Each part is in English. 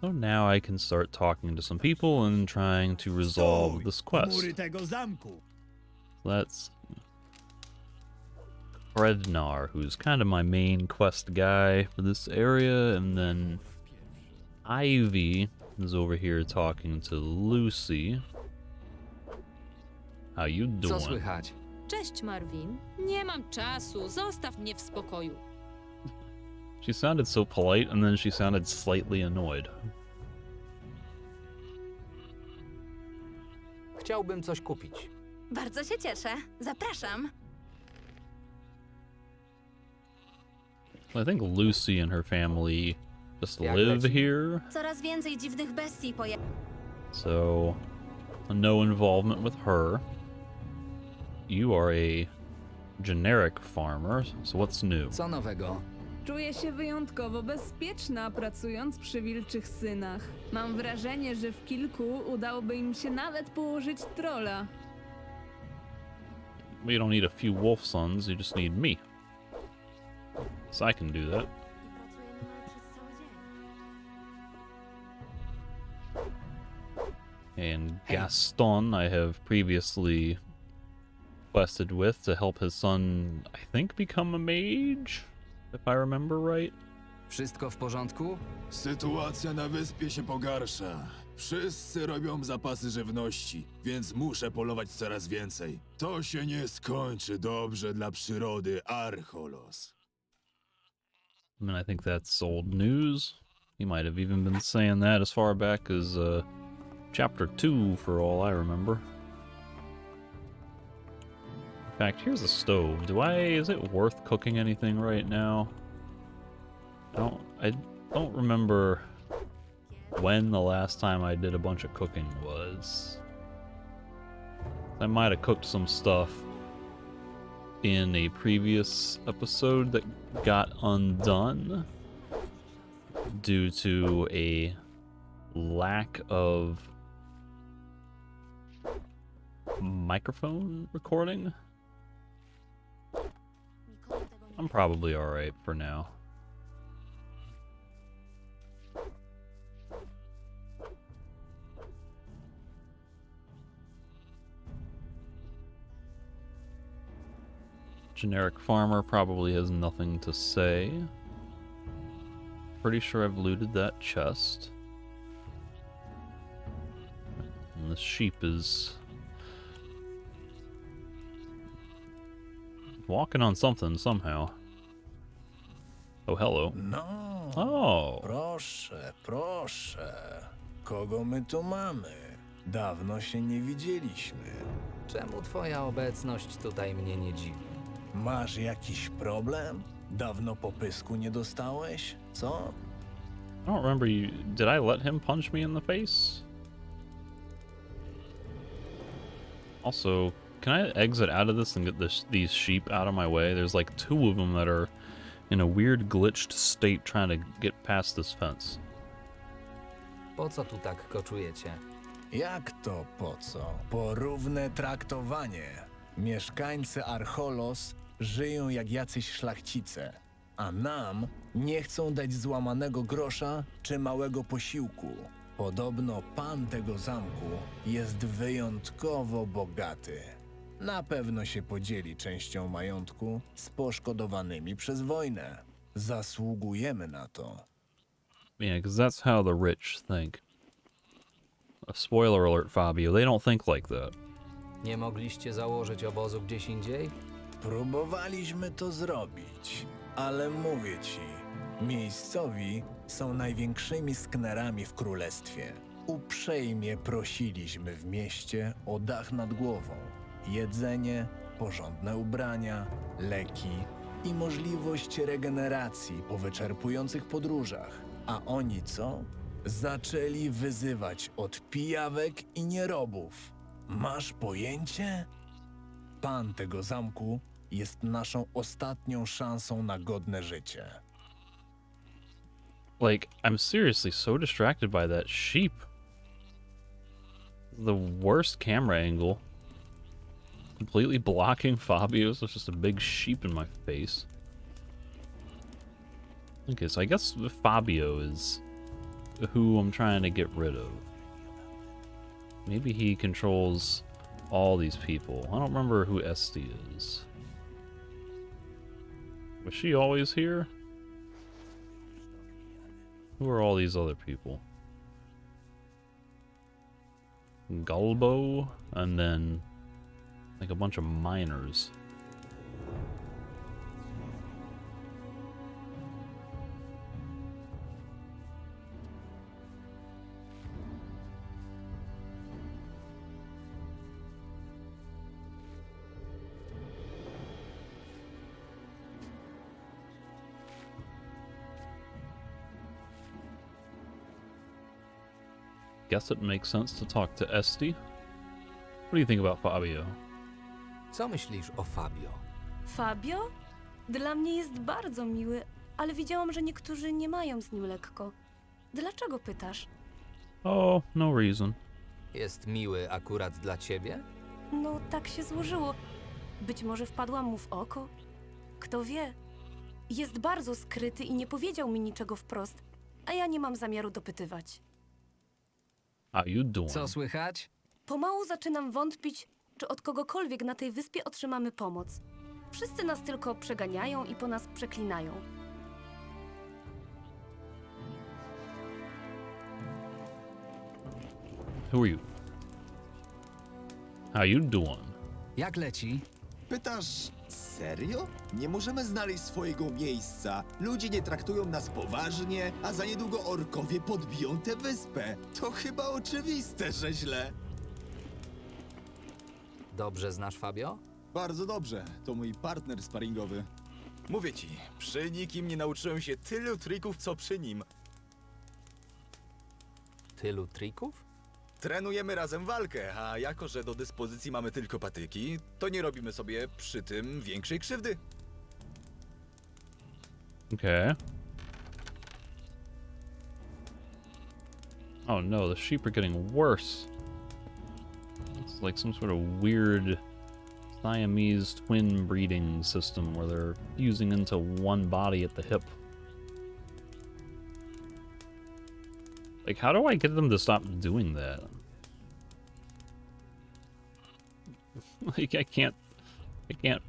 So now I can start talking to some people and trying to resolve this quest. Mury tego zamku. That's Rednar, who's kind of my main quest guy for this area, and then Ivy is over here talking to Lucy. How you Co doing? słychać? Cześć, Marvin. Nie mam czasu. Zostaw mnie w spokoju. She sounded so polite, and then she sounded slightly annoyed. Chciałbym coś kupić. Bardzo się cieszę. Zapraszam. I think Lucy and her family just Jak live leci? here, Coraz więcej dziwnych bestii so no involvement with her. You are a generic farmer, so what's new? Co nowego? Czuję się wyjątkowo bezpieczna, pracując przy wilczych synach. Mam wrażenie, że w kilku udałoby im się nawet położyć trolla. We don't need a few wolf sons, you just need me. So I can do that. And Gaston I have previously quested with to help his son, I think, become a mage, if I remember right. Wszystko w porządku? Sytuacja na wyspie się pogarsza. Wszyscy robią zapasy żywności, więc muszę polować coraz więcej. To się nie skończy dobrze dla przyrody, Archolos. I mean, I think that's old news. He might have even been saying that as far back as chapter 2, for all I remember. In fact, here's a stove. Is it worth cooking anything right now? I don't remember when the last time I did a bunch of cooking was. I might have cooked some stuff in a previous episode that got undone due to a lack of microphone recording. I'm probably alright for now. Generic farmer probably has nothing to say. Pretty sure I've looted that chest. And the sheep is walking on something somehow. Oh, hello. No, Oh, proszę, proszę. Kogo my tu mamy? Dawno się nie widzieliśmy. Czemu twoja obecność tutaj mnie nie dziwi? Masz jakiś problem? Dawno popysku nie dostałeś? Co? I don't remember you. Did I let him punch me in the face? Also, can I exit out of this and get these sheep out of my way? There's like 2 of them that are in a weird glitched state trying to get past this fence. Po co tu tak koczujecie? Jak to po co? Porówne traktowanie. Mieszkańcy Archolos żyją jak jacyś szlachcice, a nam nie chcą dać złamanego grosza czy małego posiłku. Podobno pan tego zamku jest wyjątkowo bogaty. Na pewno się podzieli częścią majątku z poszkodowanymi przez wojnę. Zasługujemy na to. Yeah, because that's how the rich think. A spoiler alert, Fabio. They don't think like that. Nie mogliście założyć obozu gdzieś indziej? Próbowaliśmy to zrobić, ale mówię ci, miejscowi są największymi sknerami w królestwie. Uprzejmie prosiliśmy w mieście o dach nad głową, jedzenie, porządne ubrania, leki i możliwość regeneracji po wyczerpujących podróżach. A oni co? Zaczęli wyzywać od pijawek i nierobów. Masz pojęcie? Pan tego zamku jest naszą ostatnią szansą na godne życie. Like, I'm seriously so distracted by that sheep. The worst camera angle. Completely blocking Fabio, so it's just a big sheep in my face. Okay, so I guess Fabio is who I'm trying to get rid of. Maybe he controls all these people. I don't remember who Esti is. Was she always here? Who are all these other people? Gulbo, and then like a bunch of miners. Guess it makes sense to talk to Esti. What do you think about Fabio? Co myślisz o Fabio? Fabio? Dla mnie jest bardzo miły, ale widziałam, że niektórzy nie mają z nim lekko. Dlaczego pytasz? Oh, no reason. Jest miły akurat dla ciebie? No, tak się złożyło. Być może wpadłam mu w oko? Kto wie? Jest bardzo skryty i nie powiedział mi niczego wprost, a ja nie mam zamiaru dopytywać. How you doing? Co słychać? Pomału zaczynam wątpić, czy od kogokolwiek na tej wyspie otrzymamy pomoc. Wszyscy nas tylko przeganiają i po nas przeklinają. Who are you? How you doing? Jak leci? Pytasz, serio? Nie możemy znaleźć swojego miejsca. Ludzie nie traktują nas poważnie, a za niedługo orkowie podbiją tę wyspę. To chyba oczywiste, że źle. Dobrze znasz Fabio? Bardzo dobrze, to mój partner sparingowy. Mówię ci, przy nikim nie nauczyłem się tylu trików, co przy nim. Tylu trików? Trenujemy razem walkę, a jako że do dyspozycji mamy tylko patyki, to nie robimy sobie przy tym większej krzywdy. Okay. Oh no, the sheep are getting worse. It's like some sort of weird Siamese twin breeding system where they're fusing into one body at the hip. Like, how do I get them to stop doing that? Like, I can't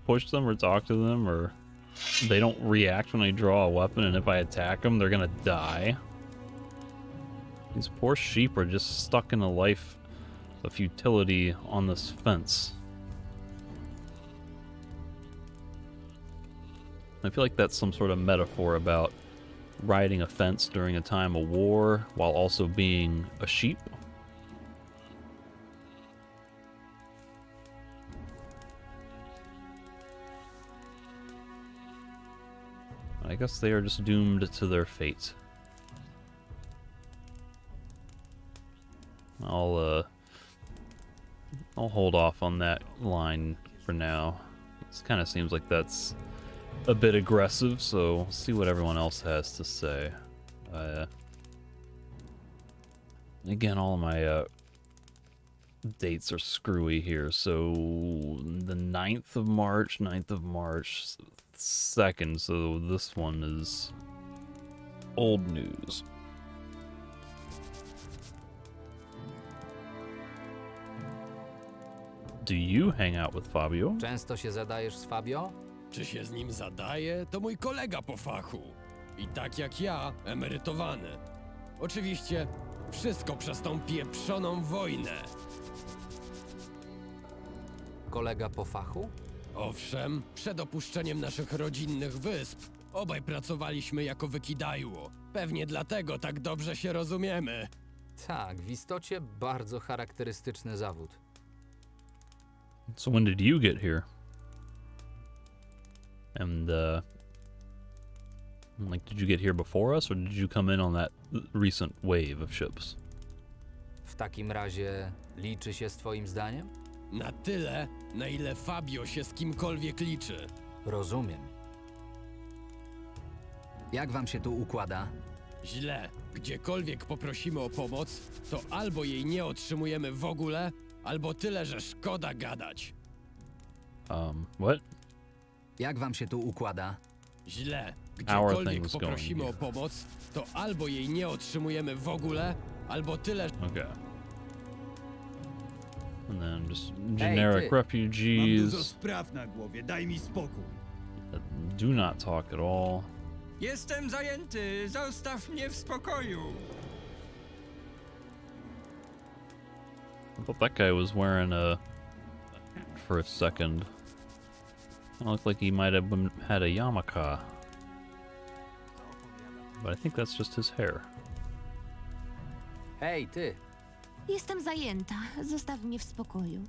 push them or talk to them, or they don't react when I draw a weapon, and if I attack them, they're gonna die. These poor sheep are just stuck in a life of futility on this fence. I feel like that's some sort of metaphor about riding a fence during a time of war while also being a sheep. I guess they are just doomed to their fate. I'll hold off on that line for now. It kind of seems like that's a bit aggressive, so we'll see what everyone else has to say. Again, all of my dates are screwy here, so the 9th of March, 2nd, so this one is old news. Do you hang out with Fabio? Często się zadajesz z Fabio? Czy się z nim zadaje? To mój kolega po fachu. I tak jak ja, emerytowany. Oczywiście wszystko przez tą pieprzoną wojnę. Kolega po fachu? Owszem, przed opuszczeniem naszych rodzinnych wysp obaj pracowaliśmy jako wykidajło. Pewnie dlatego tak dobrze się rozumiemy. Tak, w istocie bardzo charakterystyczny zawód. So when did you get here? And, like, did you get here before us, or did you come in on that recent wave of ships? W takim razie liczy się z twoim zdaniem? Na tyle, na ile Fabio się z kimkolwiek liczy. Rozumiem. Jak wam się tu układa? Źle. Gdziekolwiek poprosimy o pomoc, to albo jej nie otrzymujemy w ogóle, albo tyle, że szkoda gadać. What? Jak wam się tu układa? Źle. Gdziekolwiek things going poprosimy here? o pomoc, to albo jej nie otrzymujemy w ogóle, albo tyle. Okay. And then just generic ty. Mam refugees dużo spraw na głowie, daj mi spokój. that do not talk at all. Jestem zajęty, zostaw mnie w spokoju. I thought that guy was wearing a... For a second. It looked like he might have had a yarmulke. But I think that's just his hair. Hej, ty! Jestem zajęta. Zostaw mnie w spokoju.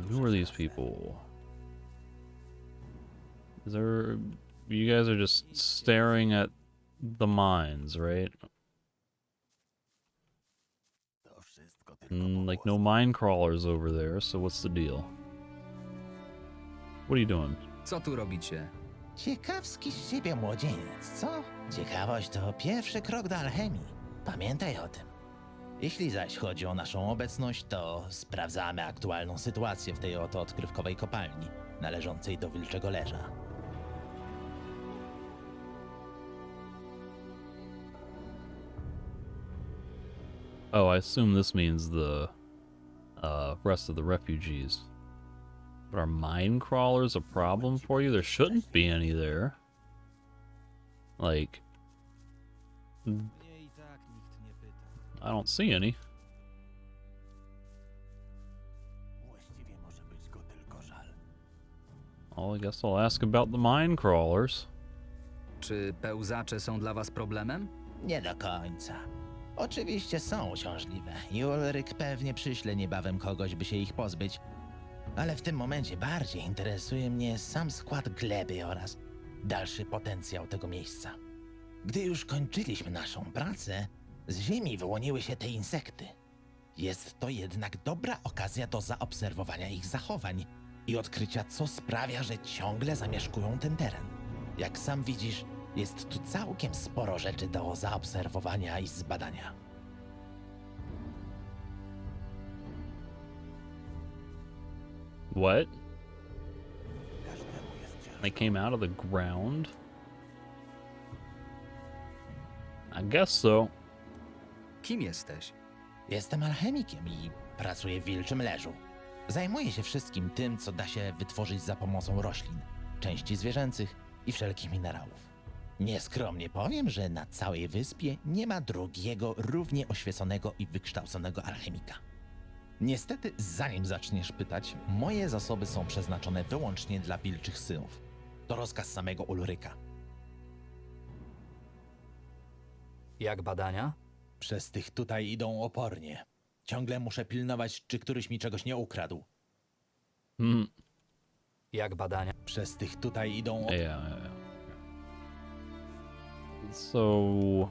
Who are these people? Is there... You guys are just staring at the mines, right? Like no mine crawlers over there, so what's the deal? What are you doing? Co tu robicie? Ciekawski z ciebie młodzieniec, co? Ciekawość to pierwszy krok do alchemii. Pamiętaj o tym. Jeśli zaś chodzi o naszą obecność, to sprawdzamy aktualną sytuację w tej oto odkrywkowej kopalni, należącej do Wilczego Leża. Oh, I assume this means the rest of the refugees. But are mine crawlers a problem for you? There shouldn't be any there. Like... I don't see any. Well, I guess I'll ask about the mine crawlers. Czy pełzacze są dla was problemem? Nie do końca. Oczywiście są uciążliwe i Ulryk pewnie przyśle niebawem kogoś, by się ich pozbyć. Ale w tym momencie bardziej interesuje mnie sam skład gleby oraz dalszy potencjał tego miejsca. Gdy już kończyliśmy naszą pracę, z ziemi wyłoniły się te insekty. Jest to jednak dobra okazja do zaobserwowania ich zachowań i odkrycia, co sprawia, że ciągle zamieszkują ten teren. Jak sam widzisz, jest tu całkiem sporo rzeczy do zaobserwowania i zbadania. What? They came out of the ground? I guess so. Kim jesteś? Jestem alchemikiem i pracuję w Wilczym Leżu. Zajmuję się wszystkim tym, co da się wytworzyć za pomocą roślin, części zwierzęcych i wszelkich minerałów. Nieskromnie powiem, że na całej wyspie nie ma drugiego równie oświeconego i wykształconego alchemika. Niestety, zanim zaczniesz pytać, moje zasoby są przeznaczone wyłącznie dla wilczych synów. To rozkaz samego Ulryka. Jak badania? Przez tych tutaj idą opornie. Ciągle muszę pilnować, czy któryś mi czegoś nie ukradł. Jak badania? Przez tych tutaj idą Yeah. So...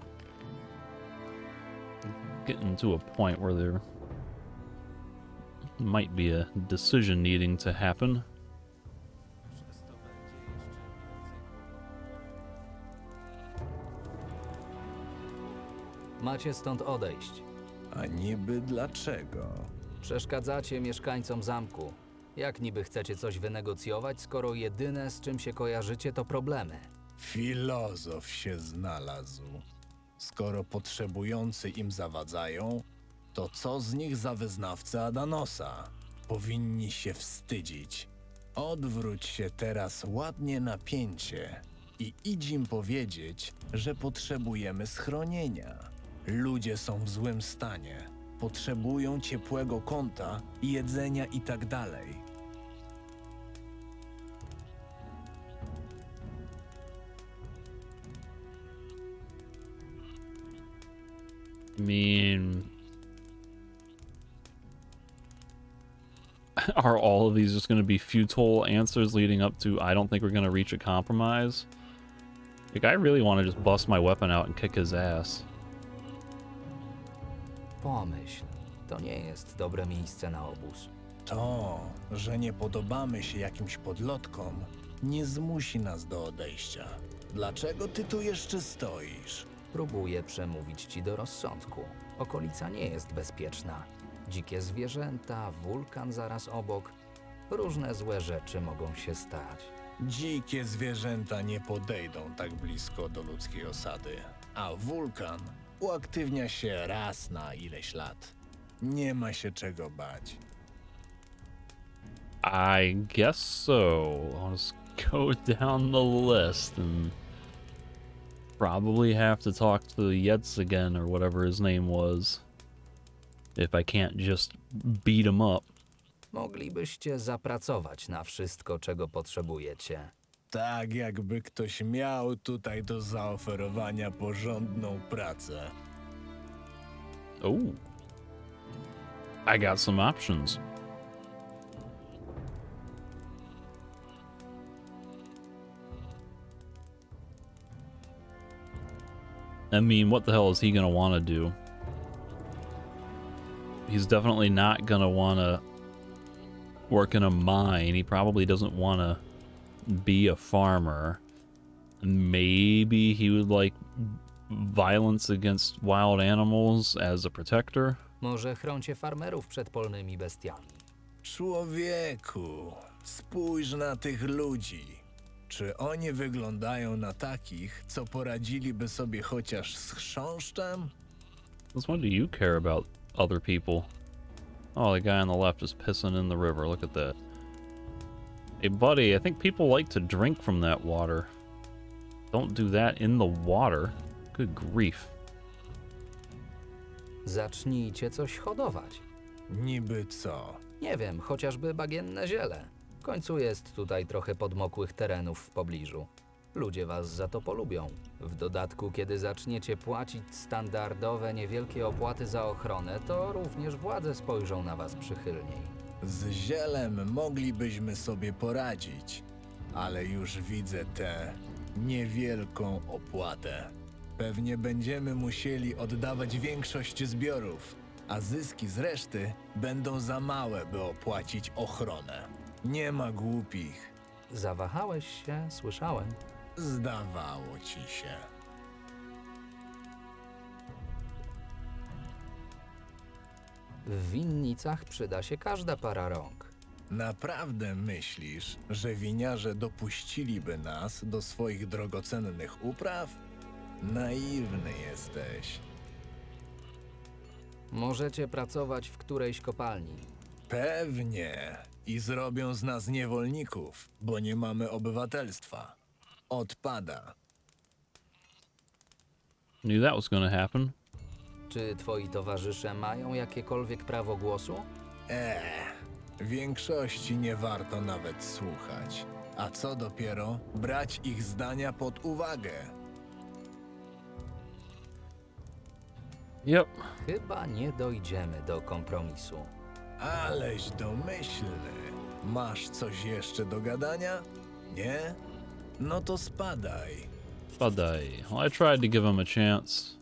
Getting to a point where there might be a decision needing to happen. Macie stąd odejść. A niby dlaczego? Przeszkadzacie mieszkańcom zamku. Jak niby chcecie coś wynegocjować, skoro jedyne, z czym się kojarzycie, to problemy? Filozof się znalazł. Skoro potrzebujący im zawadzają, to co z nich za wyznawcy Adanosa? Powinni się wstydzić. Odwróć się teraz ładnie na pięcie i idź im powiedzieć, że potrzebujemy schronienia. Ludzie są w złym stanie. Potrzebują ciepłego kąta, jedzenia i tak dalej. I mean... Are all of these just going to be futile answers leading up to I don't think we're going to reach a compromise? Like, I really want to just bust my weapon out and kick his ass. Pomyśl, to nie jest dobre miejsce na obóz. To, że nie podobamy się jakimś podlotkom, nie zmusi nas do odejścia. Dlaczego ty tu jeszcze stoisz? Próbuję przemówić ci do rozsądku. Okolica nie jest bezpieczna. Dzikie zwierzęta, wulkan zaraz obok. Różne złe rzeczy mogą się stać. Dzikie zwierzęta nie podejdą tak blisko do ludzkiej osady, a wulkan uaktywnia się raz na ileś lat. Nie ma się czego bać. I guess so. I'll just go down the list and probably have to talk to Yetz again or whatever his name was. If I can't just beat him up. Moglibyście zapracować na wszystko, czego potrzebujecie. Tak jakby ktoś miał tutaj do zaoferowania porządną pracę. Oh. I got some options. I mean, what the hell is he gonna want to do? He's definitely not gonna want to work in a mine. He probably doesn't want to be a farmer. Maybe he would like violence against wild animals as a protector. Może chrącie farmerów przed polnymi bestiami. Człowieku, spójrz na tych ludzi. Czy oni wyglądają na takich, co poradziliby sobie chociaż z chrząszczem? Since when do you care about other people? Oh, the guy on the left is pissing in the river. Look at that. Hey, buddy, I think people like to drink from that water. Don't do that in the water. Good grief. Zacznijcie coś hodować. Niby co? Nie wiem, chociażby bagienne ziele. W końcu jest tutaj trochę podmokłych terenów w pobliżu. Ludzie was za to polubią. W dodatku, kiedy zaczniecie płacić standardowe, niewielkie opłaty za ochronę, to również władze spojrzą na was przychylniej. Z zielem moglibyśmy sobie poradzić, ale już widzę tę niewielką opłatę. Pewnie będziemy musieli oddawać większość zbiorów, a zyski z reszty będą za małe, by opłacić ochronę. Nie ma głupich. Zawahałeś się, słyszałem. Zdawało ci się. W winnicach przyda się każda para rąk. Naprawdę myślisz, że winiarze dopuściliby nas do swoich drogocennych upraw? Naiwny jesteś. Możecie pracować w którejś kopalni. Pewnie. I zrobią z nas niewolników, bo nie mamy obywatelstwa. Odpada. Knew that was gonna happen. Czy twoi towarzysze mają jakiekolwiek prawo głosu? Większości nie warto nawet słuchać. A co dopiero brać ich zdania pod uwagę. Yep. Chyba nie dojdziemy do kompromisu. Aleś domyślny. Masz coś jeszcze do gadania? Nie? No to spadaj. Spadaj. Well, I tried to give him a chance.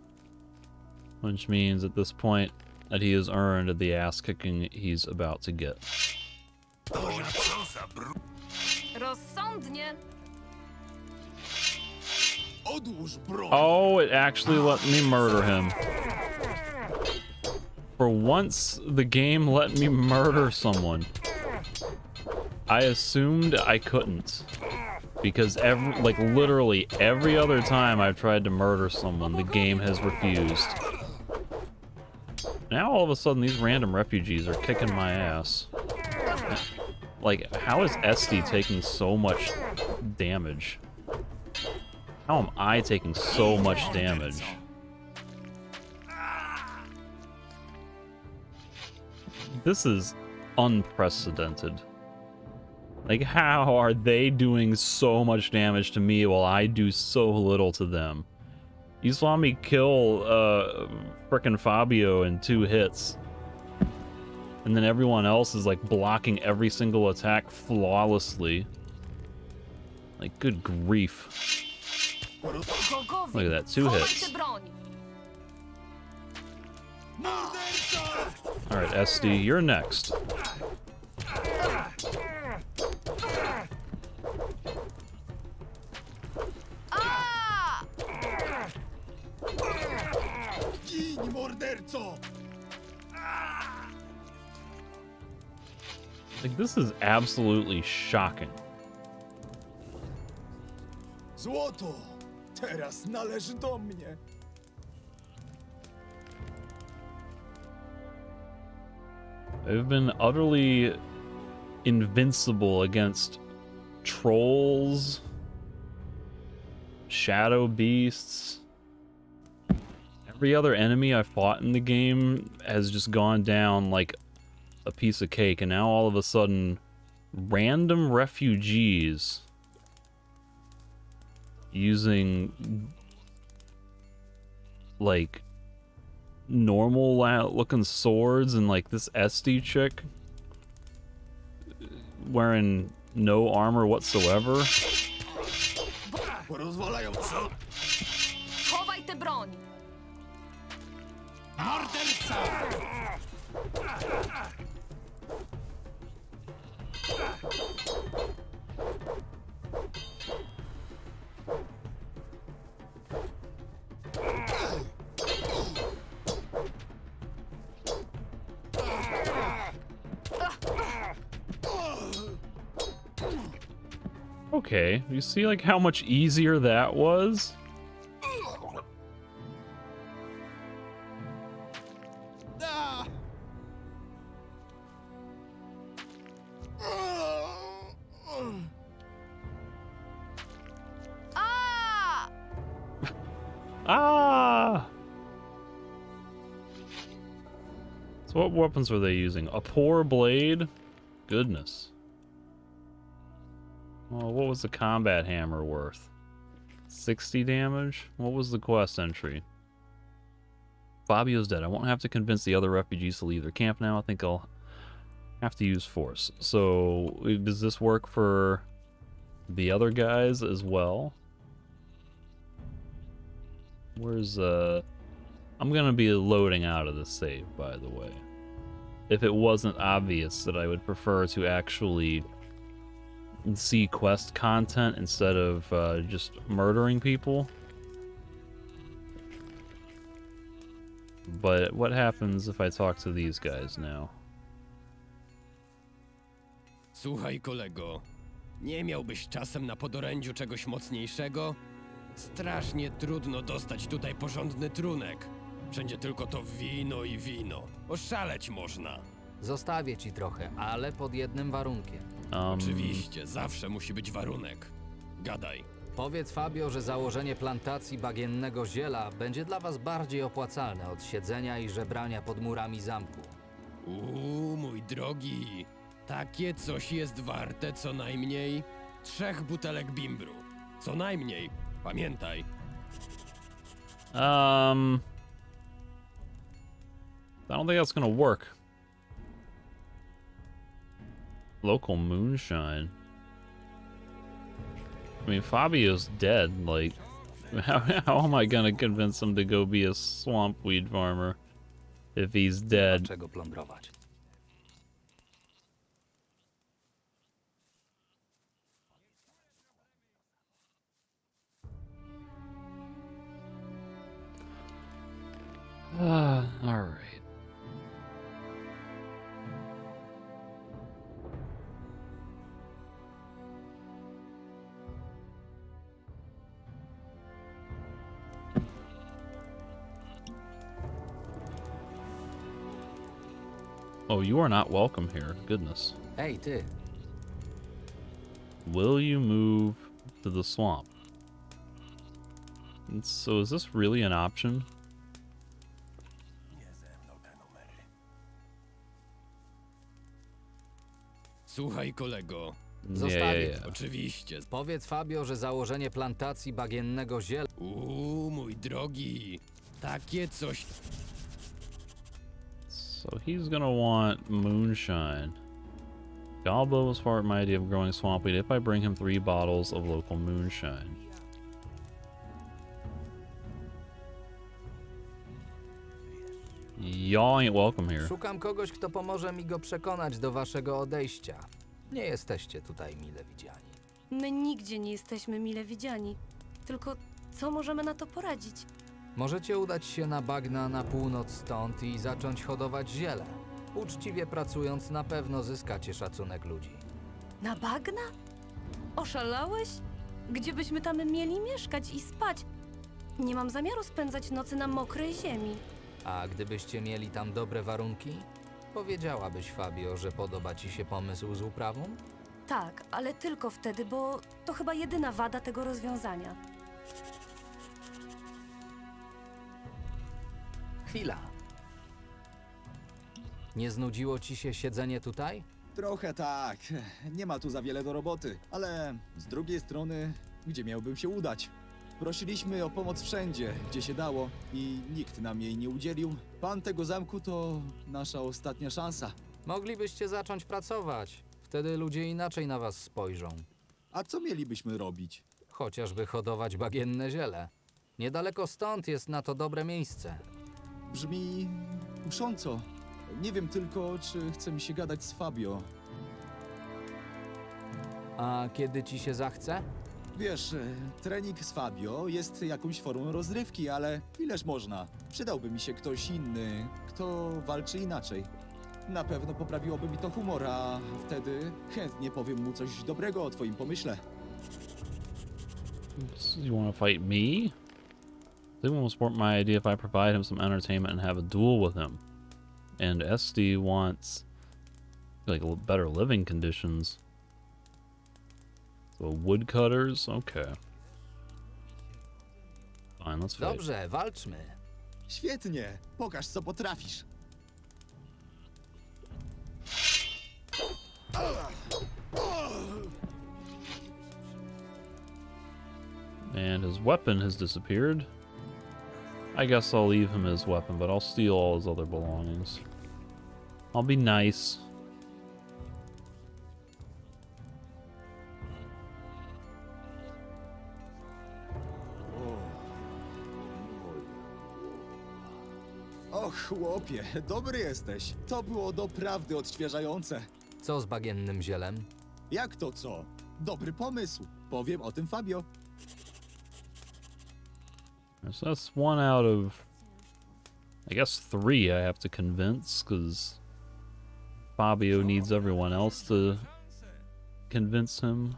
Which means at this point that he has earned the ass kicking he's about to get. Rozsądnie. Odłóż broń! Oh, it actually let me murder him. For once, the game let me murder someone. I assumed I couldn't. Because literally every other time I've tried to murder someone, the game has refused. Now all of a sudden these random refugees are kicking my ass. Like, how is Esty taking so much damage? How am I taking so much damage? This is unprecedented. Like, how are they doing so much damage to me while I do so little to them? You saw me kill frickin' Fabio in 2 hits. And then everyone else is like blocking every single attack flawlessly. Like, good grief. Look at that, 2 hits. Alright, SD, you're next. Gin, morderco! Like, this is absolutely shocking. Złoto! Teraz należy do mnie. I've been utterly invincible against trolls, shadow beasts. Every other enemy I fought in the game has just gone down like a piece of cake, and now all of a sudden, random refugees using like normal looking swords, and like this SD chick wearing no armor whatsoever. Chowaj tę broń! Okay, you see like how much easier that was? Ah! So what weapons were they using? A poor blade? Goodness. Well, what was the combat hammer worth? 60 damage? What was the quest entry? Fabio's dead. I won't have to convince the other refugees to leave their camp now. I think I'll have to use force. So, does this work for the other guys as well? Where's, I'm gonna be loading out of this save, by the way. If it wasn't obvious that I would prefer to actually see quest content instead of just murdering people. But what happens if I talk to these guys now? Słuchaj, kolego. Nie miałbyś czasem na podorędziu czegoś mocniejszego? Strasznie trudno dostać tutaj porządny trunek. Wszędzie tylko to wino i wino. Oszaleć można. Zostawię ci trochę, ale pod jednym warunkiem. Oczywiście, zawsze musi być warunek. Gadaj. Powiedz Fabio, że założenie plantacji bagiennego ziela będzie dla was bardziej opłacalne od siedzenia i żebrania pod murami zamku. Mój drogi. Takie coś jest warte co najmniej 3 butelek bimbru. Co najmniej. Pamiętaj. I don't think that's gonna work. Local moonshine. I mean, Fabio's dead. Like, how am I gonna convince him to go be a swamp weed farmer if he's dead? Dlaczego plądrować? All right. Oh, you are not welcome here. Goodness. Hey, ty. Will you move to the swamp? And so is this really an option? Słuchaj, kolego. Zostawię. Oczywiście. Powiedz Fabio, że założenie plantacji bagiennego ziela... Mój drogi. Takie coś... So he's gonna want moonshine. Galbo was part of my idea of growing swamp weed if I bring him 3 bottles of local moonshine. Y'all ain't welcome here. Szukam kogoś, kto pomoże mi go przekonać do waszego odejścia. Nie jesteście tutaj mile widziani. My nigdzie nie jesteśmy mile widziani. Tylko co możemy na to poradzić? Możecie udać się na bagna na północ stąd i zacząć hodować ziele. Uczciwie pracując na pewno zyskacie szacunek ludzi. Na bagna? Oszalałeś? Gdzie byśmy tam mieli mieszkać i spać? Nie mam zamiaru spędzać nocy na mokrej ziemi. A gdybyście mieli tam dobre warunki, powiedziałabyś Fabio, że podoba ci się pomysł z uprawą? Tak, ale tylko wtedy, bo to chyba jedyna wada tego rozwiązania. Chwila. Nie znudziło ci się siedzenie tutaj? Trochę tak. Nie ma tu za wiele do roboty, ale z drugiej strony, gdzie miałbym się udać? Prosiliśmy o pomoc wszędzie, gdzie się dało i nikt nam jej nie udzielił. Pan tego zamku to nasza ostatnia szansa. Moglibyście zacząć pracować. Wtedy ludzie inaczej na was spojrzą. A co mielibyśmy robić? Chociażby hodować bagienne ziele. Niedaleko stąd jest na to dobre miejsce. Brzmi kusząco. Nie wiem tylko, czy chce mi się gadać z Fabio. A kiedy ci się zachce? Wiesz, trening z Fabio jest jakąś formą rozrywki, ale ileż można? Przydałby mi się ktoś inny, kto walczy inaczej. Na pewno poprawiłoby mi to humor, a wtedy chętnie powiem mu coś dobrego o twoim pomyśle. You want to fight me? They won't support my idea if I provide him some entertainment and have a duel with him. And SD wants like better living conditions. So woodcutters, okay. Fine, let's fight. Dobrze, walczmy. Świetnie, pokaż co potrafisz. And his weapon has disappeared. I guess I'll leave him his weapon, but I'll steal all his other belongings. I'll be nice. Och, chłopie, dobry jesteś. To było doprawdy odświeżające. Co z bagiennym zielem? Jak to co? Dobry pomysł. Powiem o tym Fabio. So that's one out of, I guess, 3 I have to convince, because Fabio needs everyone else to convince him.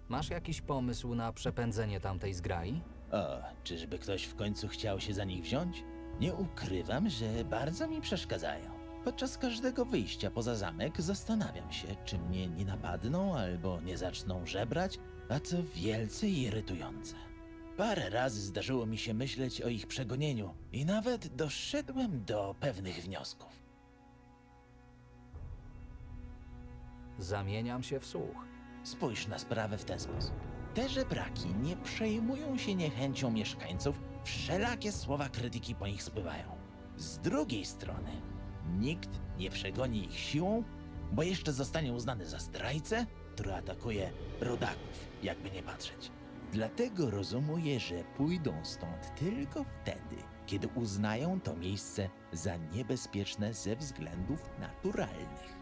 Masz jakiś pomysł na przepędzenie tamtej zgrai? O, czyżby ktoś w końcu chciał się za nich wziąć? Nie ukrywam, że bardzo mi przeszkadzają. Podczas każdego wyjścia poza zamek zastanawiam się, czy mnie nie napadną albo nie zaczną żebrać, a co wielce irytujące. Parę razy zdarzyło mi się myśleć o ich przegonieniu i nawet doszedłem do pewnych wniosków. Zamieniam się w słuch. Spójrz na sprawę w ten sposób. Te żebraki nie przejmują się niechęcią mieszkańców, wszelakie słowa krytyki po nich spływają. Z drugiej strony, nikt nie przegoni ich siłą, bo jeszcze zostanie uznany za zdrajcę, który atakuje rodaków, jakby nie patrzeć. Dlatego rozumuję, że pójdą stąd tylko wtedy, kiedy uznają to miejsce za niebezpieczne ze względów naturalnych.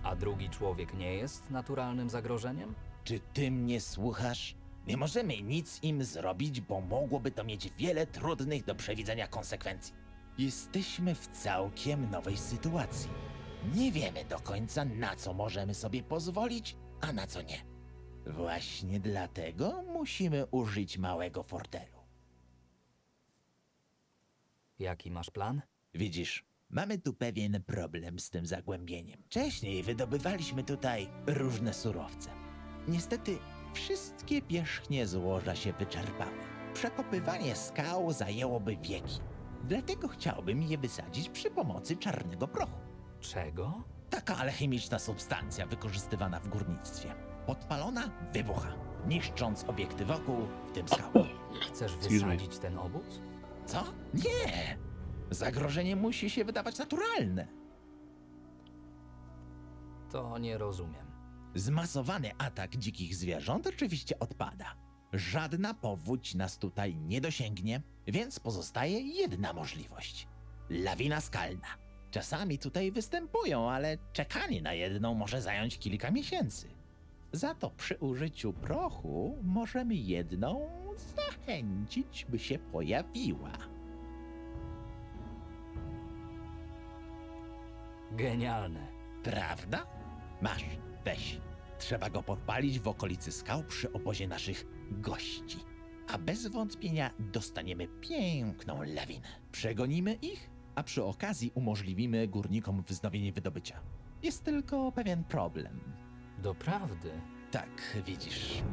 A drugi człowiek nie jest naturalnym zagrożeniem? Czy ty mnie słuchasz? Nie możemy nic im zrobić, bo mogłoby to mieć wiele trudnych do przewidzenia konsekwencji. Jesteśmy w całkiem nowej sytuacji. Nie wiemy do końca, na co możemy sobie pozwolić, a na co nie. Właśnie dlatego musimy użyć małego fortelu. Jaki masz plan? Widzisz, mamy tu pewien problem z tym zagłębieniem. Wcześniej wydobywaliśmy tutaj różne surowce. Niestety wszystkie pierzchnie złoża się wyczerpały. Przekopywanie skał zajęłoby wieki. Dlatego chciałbym je wysadzić przy pomocy czarnego prochu. Czego? Taka alchemiczna substancja wykorzystywana w górnictwie. Podpalona wybucha, niszcząc obiekty wokół, w tym skały. Chcesz wysadzić ten obóz? Co? Nie! Zagrożenie musi się wydawać naturalne. To nie rozumiem. Zmasowany atak dzikich zwierząt oczywiście odpada. Żadna powódź nas tutaj nie dosięgnie, więc pozostaje jedna możliwość. Lawina skalna. Czasami tutaj występują, ale czekanie na jedną może zająć kilka miesięcy. Za to przy użyciu prochu możemy jedną zachęcić, by się pojawiła. Genialne. Prawda? Masz, weź. Trzeba go podpalić w okolicy skał przy obozie naszych gości. A bez wątpienia dostaniemy piękną lawinę. Przegonimy ich, a przy okazji umożliwimy górnikom wznowienie wydobycia. Jest tylko pewien problem. Doprawdy. Tak, widzisz,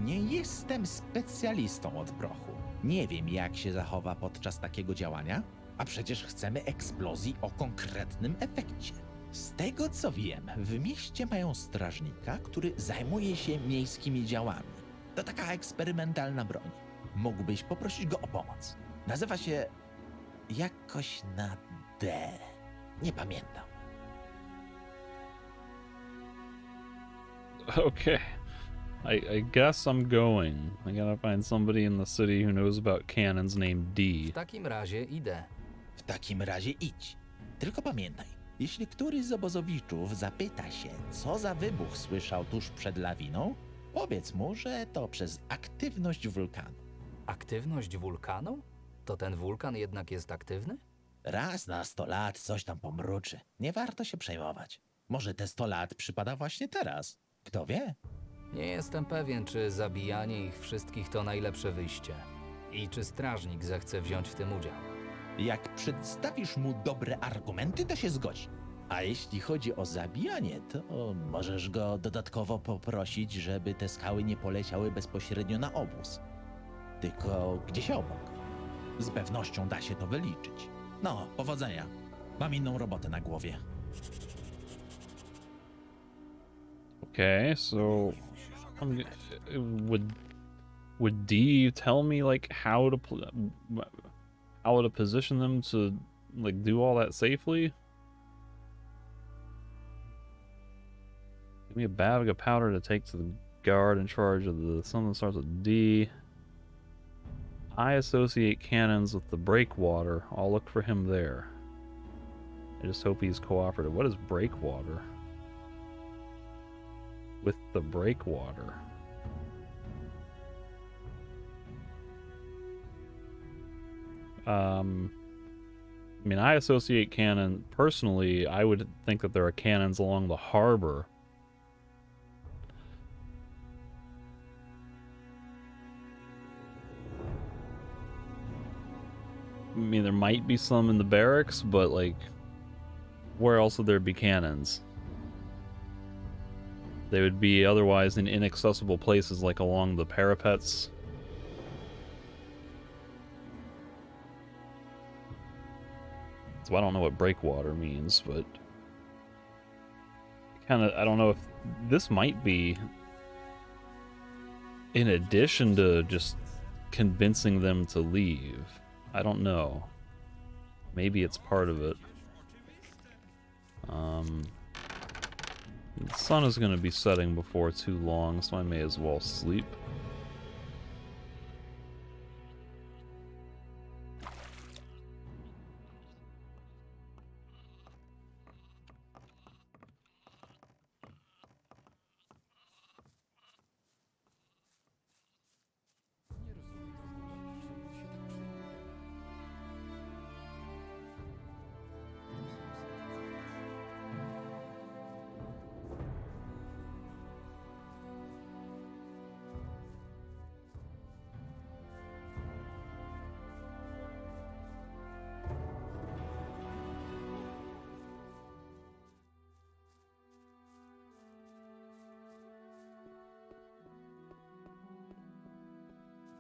nie jestem specjalistą od prochu. Nie wiem, jak się zachowa podczas takiego działania, a przecież chcemy eksplozji o konkretnym efekcie. Z tego co wiem, w mieście mają strażnika, który zajmuje się miejskimi działami. To taka eksperymentalna broń. Mógłbyś poprosić go o pomoc. Nazywa się jakoś na D. Nie pamiętam. Okay. I guess I'm going. I gotta find somebody in the city who knows about cannons named D. W takim razie idę. W takim razie idź. Tylko pamiętaj, jeśli któryś z obozowiczów zapyta się, co za wybuch słyszał tuż przed lawiną, powiedz mu, że to przez aktywność wulkanu. Aktywność wulkanu? To ten wulkan jednak jest aktywny? Raz na 100 lat coś tam pomruczy. Nie warto się przejmować. Może te 100 lat przypada właśnie teraz. Kto wie? Nie jestem pewien, czy zabijanie ich wszystkich to najlepsze wyjście. I czy strażnik zechce wziąć w tym udział. Jak przedstawisz mu dobre argumenty, to się zgodzi. A jeśli chodzi o zabijanie, to możesz go dodatkowo poprosić, żeby te skały nie poleciały bezpośrednio na obóz. Tylko gdzieś obok. Z pewnością da się to wyliczyć. No, powodzenia. Mam inną robotę na głowie. Okay, so would D tell me like how to position them to like do all that safely? Give me a bag of powder to take to the guard in charge of the something that starts with D. I associate cannons with the breakwater. I'll look for him there. I just hope he's cooperative. What is breakwater? With the breakwater. I mean, I associate cannon, personally, I would think that there are cannons along the harbor. I mean, there might be some in the barracks, but like, where else would there be cannons? They would be otherwise in inaccessible places like along the parapets. So I don't know what breakwater means, but I don't know if this might be in addition to just convincing them to leave. I don't know. Maybe it's part of it. The sun is going to be setting before too long, so I may as well sleep.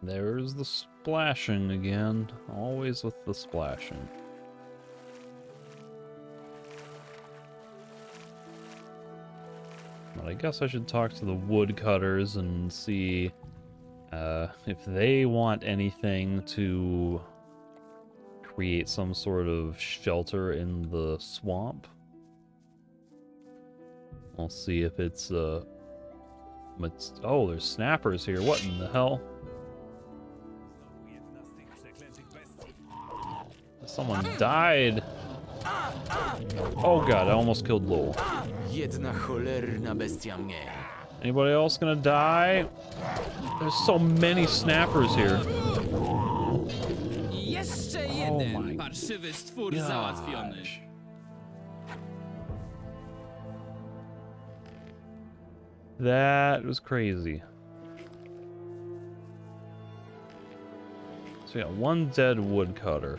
There's the splashing again. Always with the splashing. But I guess I should talk to the woodcutters and see if they want anything to create some sort of shelter in the swamp. I'll see if it's oh, there's snappers here. What in the hell? Someone died. Oh god, I almost killed Lowell. Jedna cholerna bestia mnie. Anybody else gonna die? There's so many snappers here. Jeszcze jeden parszywy stwór załatwiony. That was crazy. So yeah, one dead woodcutter.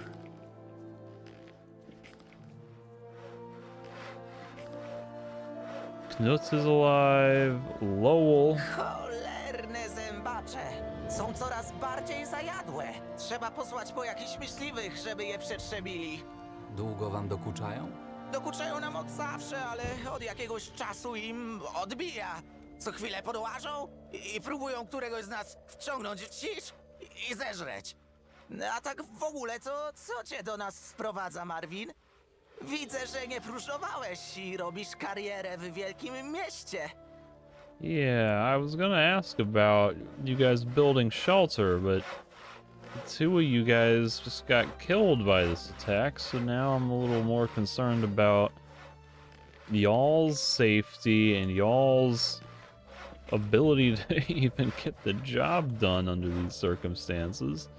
Knut is alive. Lowell. Cholerne zębacze! Są coraz bardziej zajadłe. Trzeba posłać po jakichś myśliwych, żeby je przetrzebili. Długo wam dokuczają? Dokuczają nam od zawsze, ale od jakiegoś czasu im odbija. Co chwilę podłażą i próbują któregoś z nas wciągnąć w cisz i zeżreć. A tak w ogóle, to co cię do nas sprowadza, Marvin? Widzę, że nie próżnowałeś i robisz karierę w wielkim mieście. Yeah, I was gonna ask about you guys building shelter, but two of you guys just got killed by this attack, so now I'm a little more concerned about y'all's safety and y'all's ability to even get the job done under these circumstances.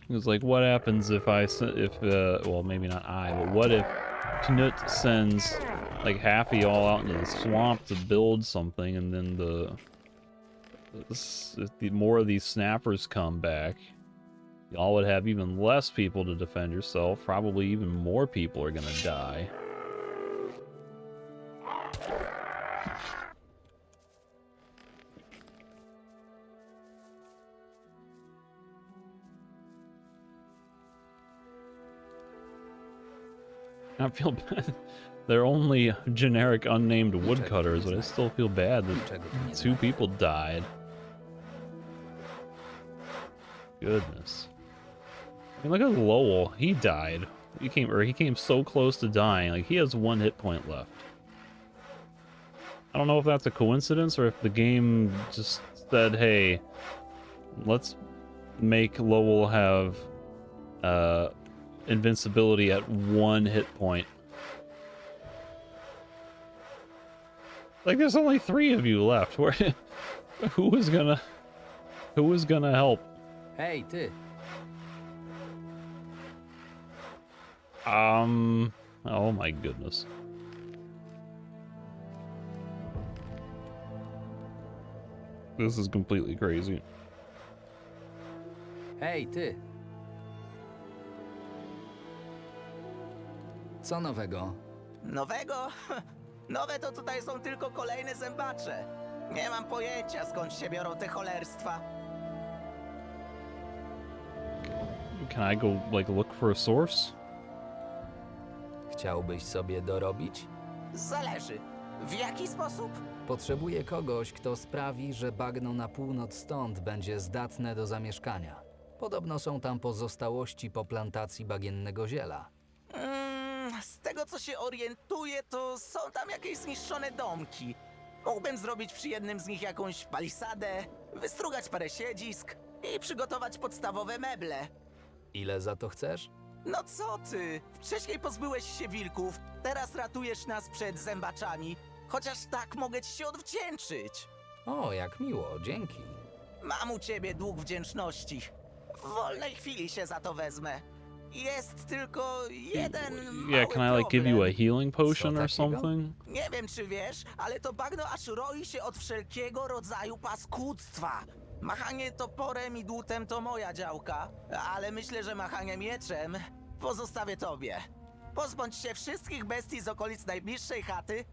It's like, what happens if well, maybe not I, but what if Knut sends like half of y'all out into the swamp to build something, and then if the more of these snappers come back, y'all would have even less people to defend yourself. Probably even more people are gonna die. I feel bad. They're only generic unnamed woodcutters, but I still feel bad that two people died. Goodness. I mean, look at Lowell. He died. He came so close to dying. Like, he has 1 hit point left. I don't know if that's a coincidence or if the game just said, hey, let's make Lowell have invincibility at 1 hit point. Like, there's only 3 of you left. Who is gonna help? Hej, ty! Oh my goodness. This is completely crazy. Hej, ty! Co nowego? Nowego? Nowe to tutaj są tylko kolejne zębacze. Nie mam pojęcia, skąd się biorą te cholerstwa. Can I go, like, look for a source? Chciałbyś sobie dorobić? Zależy. W jaki sposób? Potrzebuję kogoś, kto sprawi, że bagno na północ stąd będzie zdatne do zamieszkania. Podobno są tam pozostałości po plantacji bagiennego ziela. Z tego co się orientuję, to są tam jakieś zniszczone domki. Mógłbym zrobić przy jednym z nich jakąś palisadę, wystrugać parę siedzisk i przygotować podstawowe meble. Ile za to chcesz? No co ty? Wcześniej pozbyłeś się wilków, teraz ratujesz nas przed zębaczami. Chociaż tak mogę ci się odwdzięczyć. O, jak miło, dzięki. Mam u ciebie dług wdzięczności. W wolnej chwili się za to wezmę. Jest tylko jeden Yeah, can I, like, give you a healing potion or takiego? something? Nie wiem, czy wiesz, ale to bagno aż roi się od wszelkiego rodzaju paskudztwa. Machanie toporem i dłutem to moja działka, ale myślę, że machanie mieczem pozostawię tobie. Pozbądź się wszystkich bestii z okolic najbliższej chaty,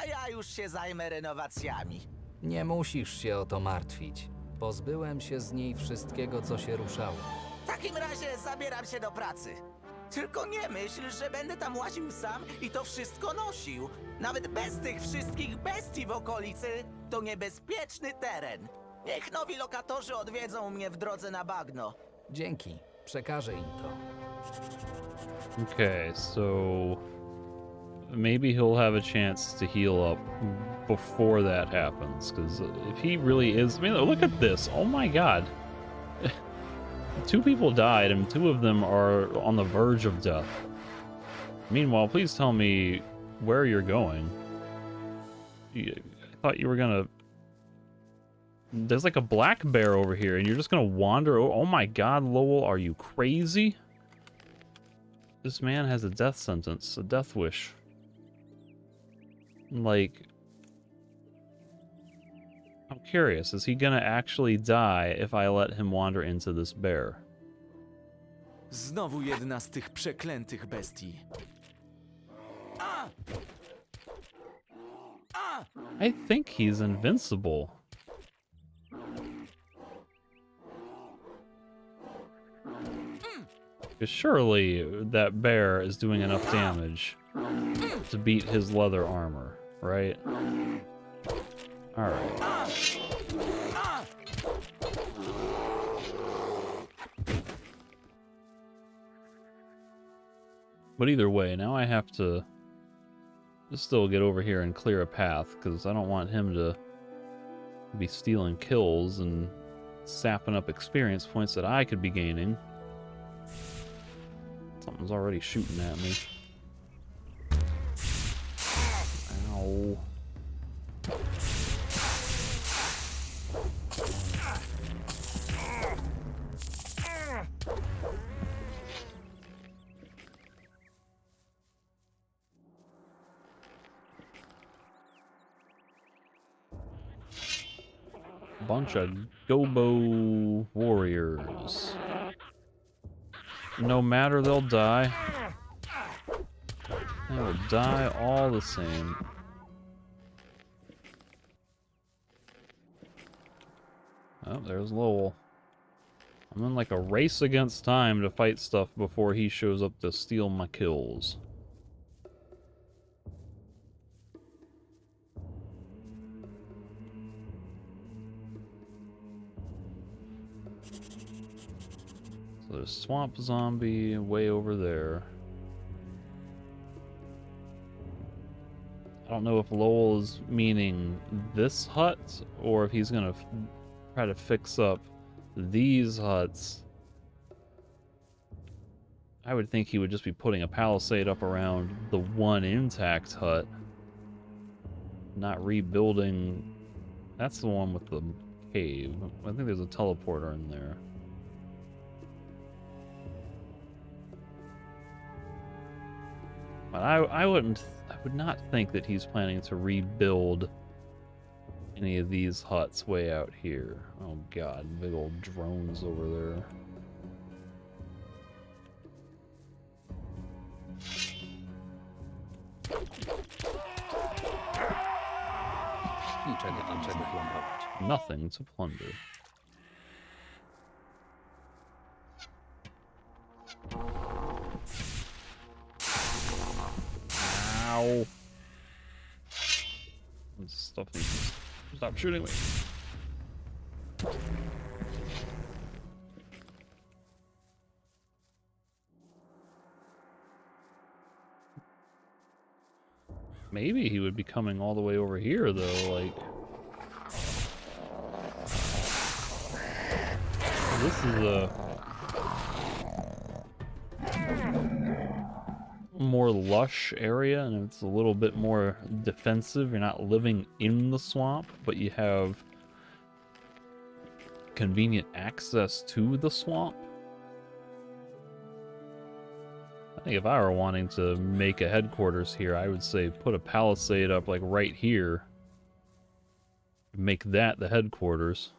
a ja już się zajmę renowacjami. Nie musisz się o to martwić. Pozbyłem się z niej wszystkiego, co się ruszało. W takim razie zabieram się do pracy. Tylko nie myśl, że będę tam łaził sam i to wszystko nosił. Nawet bez tych wszystkich bestii w okolicy to niebezpieczny teren. Niech nowi lokatorzy odwiedzą mnie w drodze na bagno. Dzięki, przekażę im to. Okay, so maybe he'll have a chance to heal up before that happens, because if he really is, I mean, look at this. Oh my god. 2 people died and 2 of them are on the verge of death. Meanwhile, please tell me where you're going. I thought you were gonna... There's like a black bear over here, and you're just gonna wander... Oh my god, Lowell, are you crazy? This man has a death sentence, a death wish. Like... I'm curious, is he gonna actually die if I let him wander into this bear? Znowu jedna z tych przeklętych bestii. I think he's invincible. Because surely that bear is doing enough damage to beat his leather armor, right? Alright. But either way, now I have to still get over here and clear a path, because I don't want him to be stealing kills and sapping up experience points that I could be gaining. Something's already shooting at me. Ow. Bunch of Gobo warriors. No matter, they'll die. They will die all the same. Oh, there's Lowell. I'm in like a race against time to fight stuff before he shows up to steal my kills. So there's Swamp Zombie way over there. I don't know if Lowell is meaning this hut or if he's gonna try to fix up these huts. I would think he would just be putting a palisade up around the one intact hut, not rebuilding. That's the one with the cave. I think there's a teleporter in there. But I would not think that he's planning to rebuild any of these huts way out here. Oh god, big old drones over there. Niczego plądrować. Nothing to plunder. Ow. Stop shooting me. Maybe he would be coming all the way over here, though, like... This is a... more lush area, and it's a little bit more defensive. You're not living in the swamp, but you have convenient access to the swamp. I think if I were wanting to make a headquarters here, I would say put a palisade up like right here. Make that the headquarters.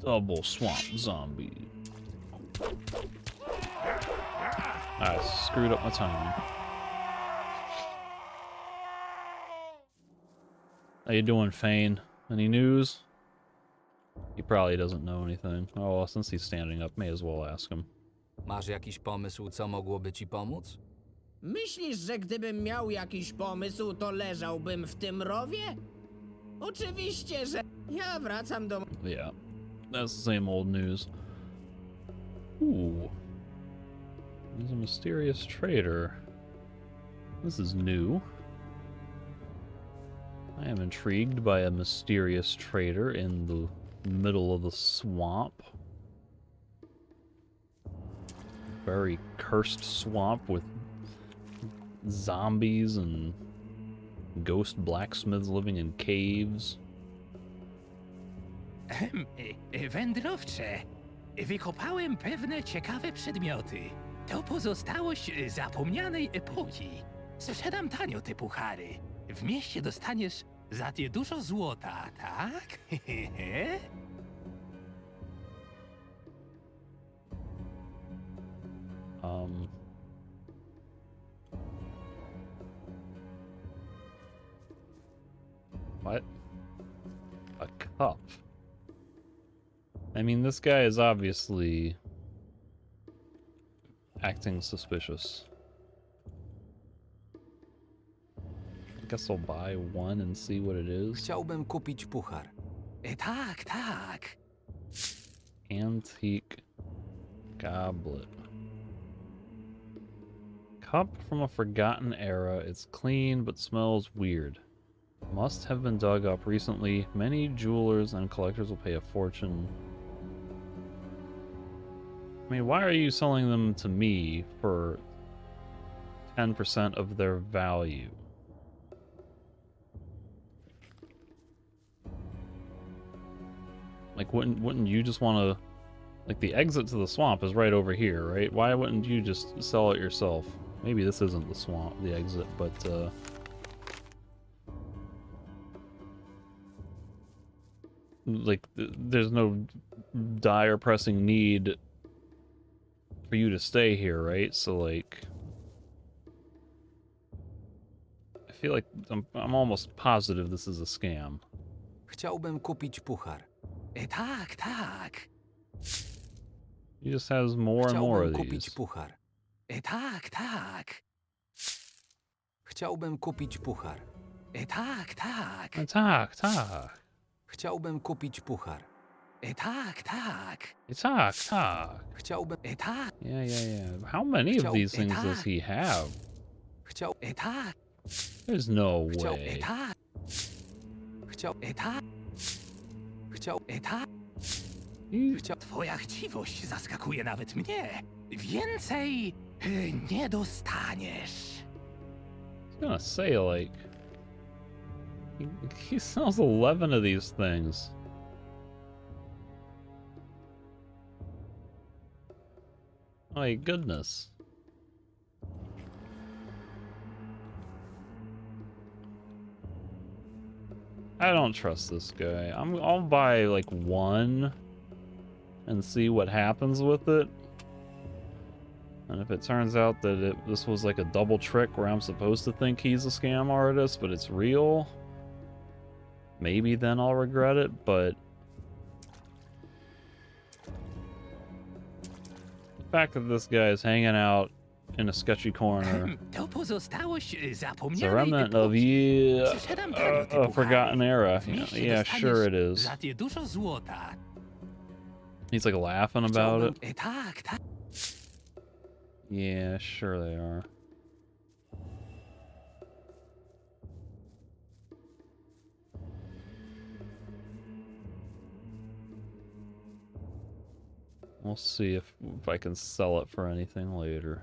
Double swamp zombie. I screwed up my timing. How you doing, Fane? Any news? He probably doesn't know anything. Oh, well, since he's standing up, may as well ask him. Masz jakiś pomysł, co mogłoby ci pomóc? Myślisz, że gdybym miał jakiś pomysł, to leżałbym w tym rowie? Oczywiście, że ja wracam do... Yeah, that's the same old news. Ooh. There's a mysterious trader. This is new. I am intrigued by a mysterious trader in the middle of the swamp. Very cursed swamp with zombies and ghost blacksmiths living in caves. Wędrowcze, wykopałem pewne ciekawe przedmioty. To pozostałość zapomnianej epoki. Sprzedam tanio te puchary. W mieście dostaniesz za nie dużo złota, tak? What? A cup? I mean, this guy is obviously acting suspicious. I guess I'll buy one and see what it is. Chciałbym kupić puchar. Tak, tak. Antique goblet. Cup from a forgotten era. It's clean but smells weird. Must have been dug up recently. Many jewelers and collectors will pay a fortune. I mean, why are you selling them to me for 10% of their value? Like, wouldn't you just want to... Like, the exit to the swamp is right over here, right? Why wouldn't you just sell it yourself? Maybe this isn't the swamp, the exit, but, like, there's no dire pressing need for you to stay here, right? So, like... I feel like I'm almost positive this is a scam. Chciałbym kupić puchar. Tak, tak. He just has more and more of Chciałbym these. kupić puchar. Tak, tak. Chciałbym kupić puchar. Tak, tak. Tak, tak. Chciałbym kupić puchar. Tak, tak. Tak, tak. Chciałbym... Tak. Yeah. How many of these things does he have? Tak. There's no way. Tak. Twoja chciwość zaskakuje nawet mnie. Więcej nie dostaniesz. I was gonna say, like... He sells 11 of these things. My goodness. I don't trust this guy. I'll buy like one and see what happens with it. And if it turns out that this was like a double trick where I'm supposed to think he's a scam artist, but it's real, maybe then I'll regret it, but the fact that this guy is hanging out in a sketchy corner, To pozostałość it's a zapomnianej remnant of a forgotten era. Yeah, sure it is. Za nie dużo złota. He's like laughing about it. Tak, tak. Yeah, sure they are. We'll see if I can sell it for anything later.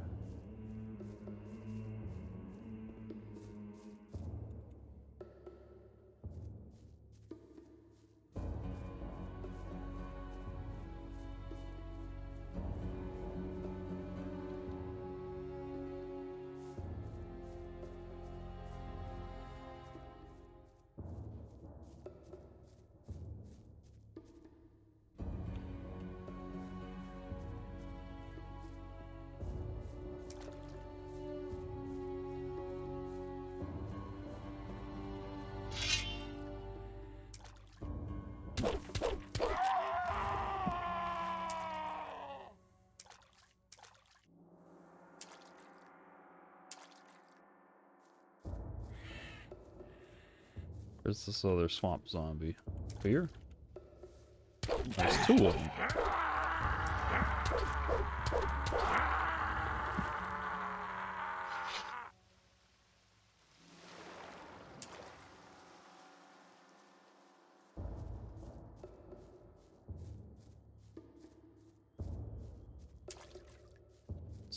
Where's this other swamp zombie? Here? There's two of them.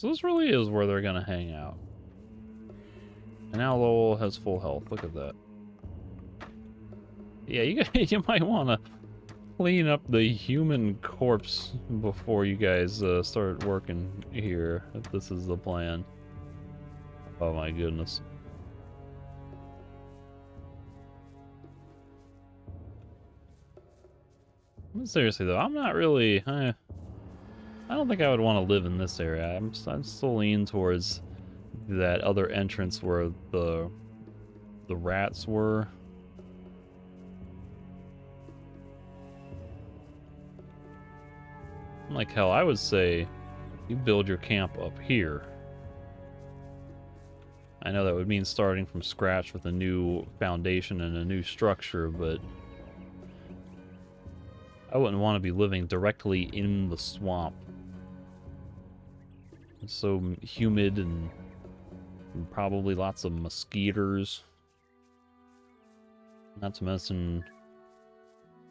So this really is where they're gonna hang out. And now Lowell has full health. Look at that. Yeah, you might want to clean up the human corpse before you guys start working here, if this is the plan. Oh my goodness. Seriously though, I'm not really... I don't think I would want to live in this area. I'm still leaning towards that other entrance where the rats were. Like hell, I would say you build your camp up here. I know that would mean starting from scratch with a new foundation and a new structure, but I wouldn't want to be living directly in the swamp. It's so humid and probably lots of mosquitoes. Not to mention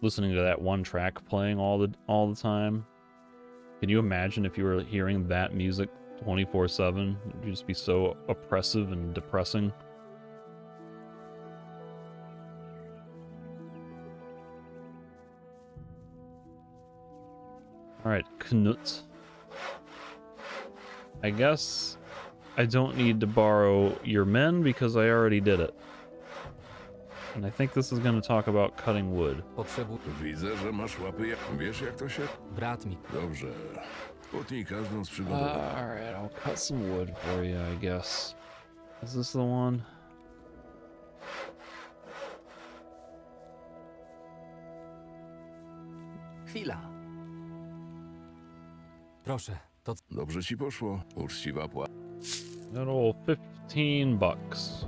listening to that one track playing all the time. Can you imagine if you were hearing that music 24/7? It'd just be so oppressive and depressing. Alright, Knut. I guess I don't need to borrow your men because I already did it. And I think this is going to talk about cutting wood. Widzę, że masz łapy. Wiesz, jak to się... Brat mi. Dobrze. Potnij każdą z przygód. Alright, I'll cut some wood for you, I guess. Is this the one? Chwila. Proszę, to... Dobrze ci poszło. Uczciwa płata. Little $15.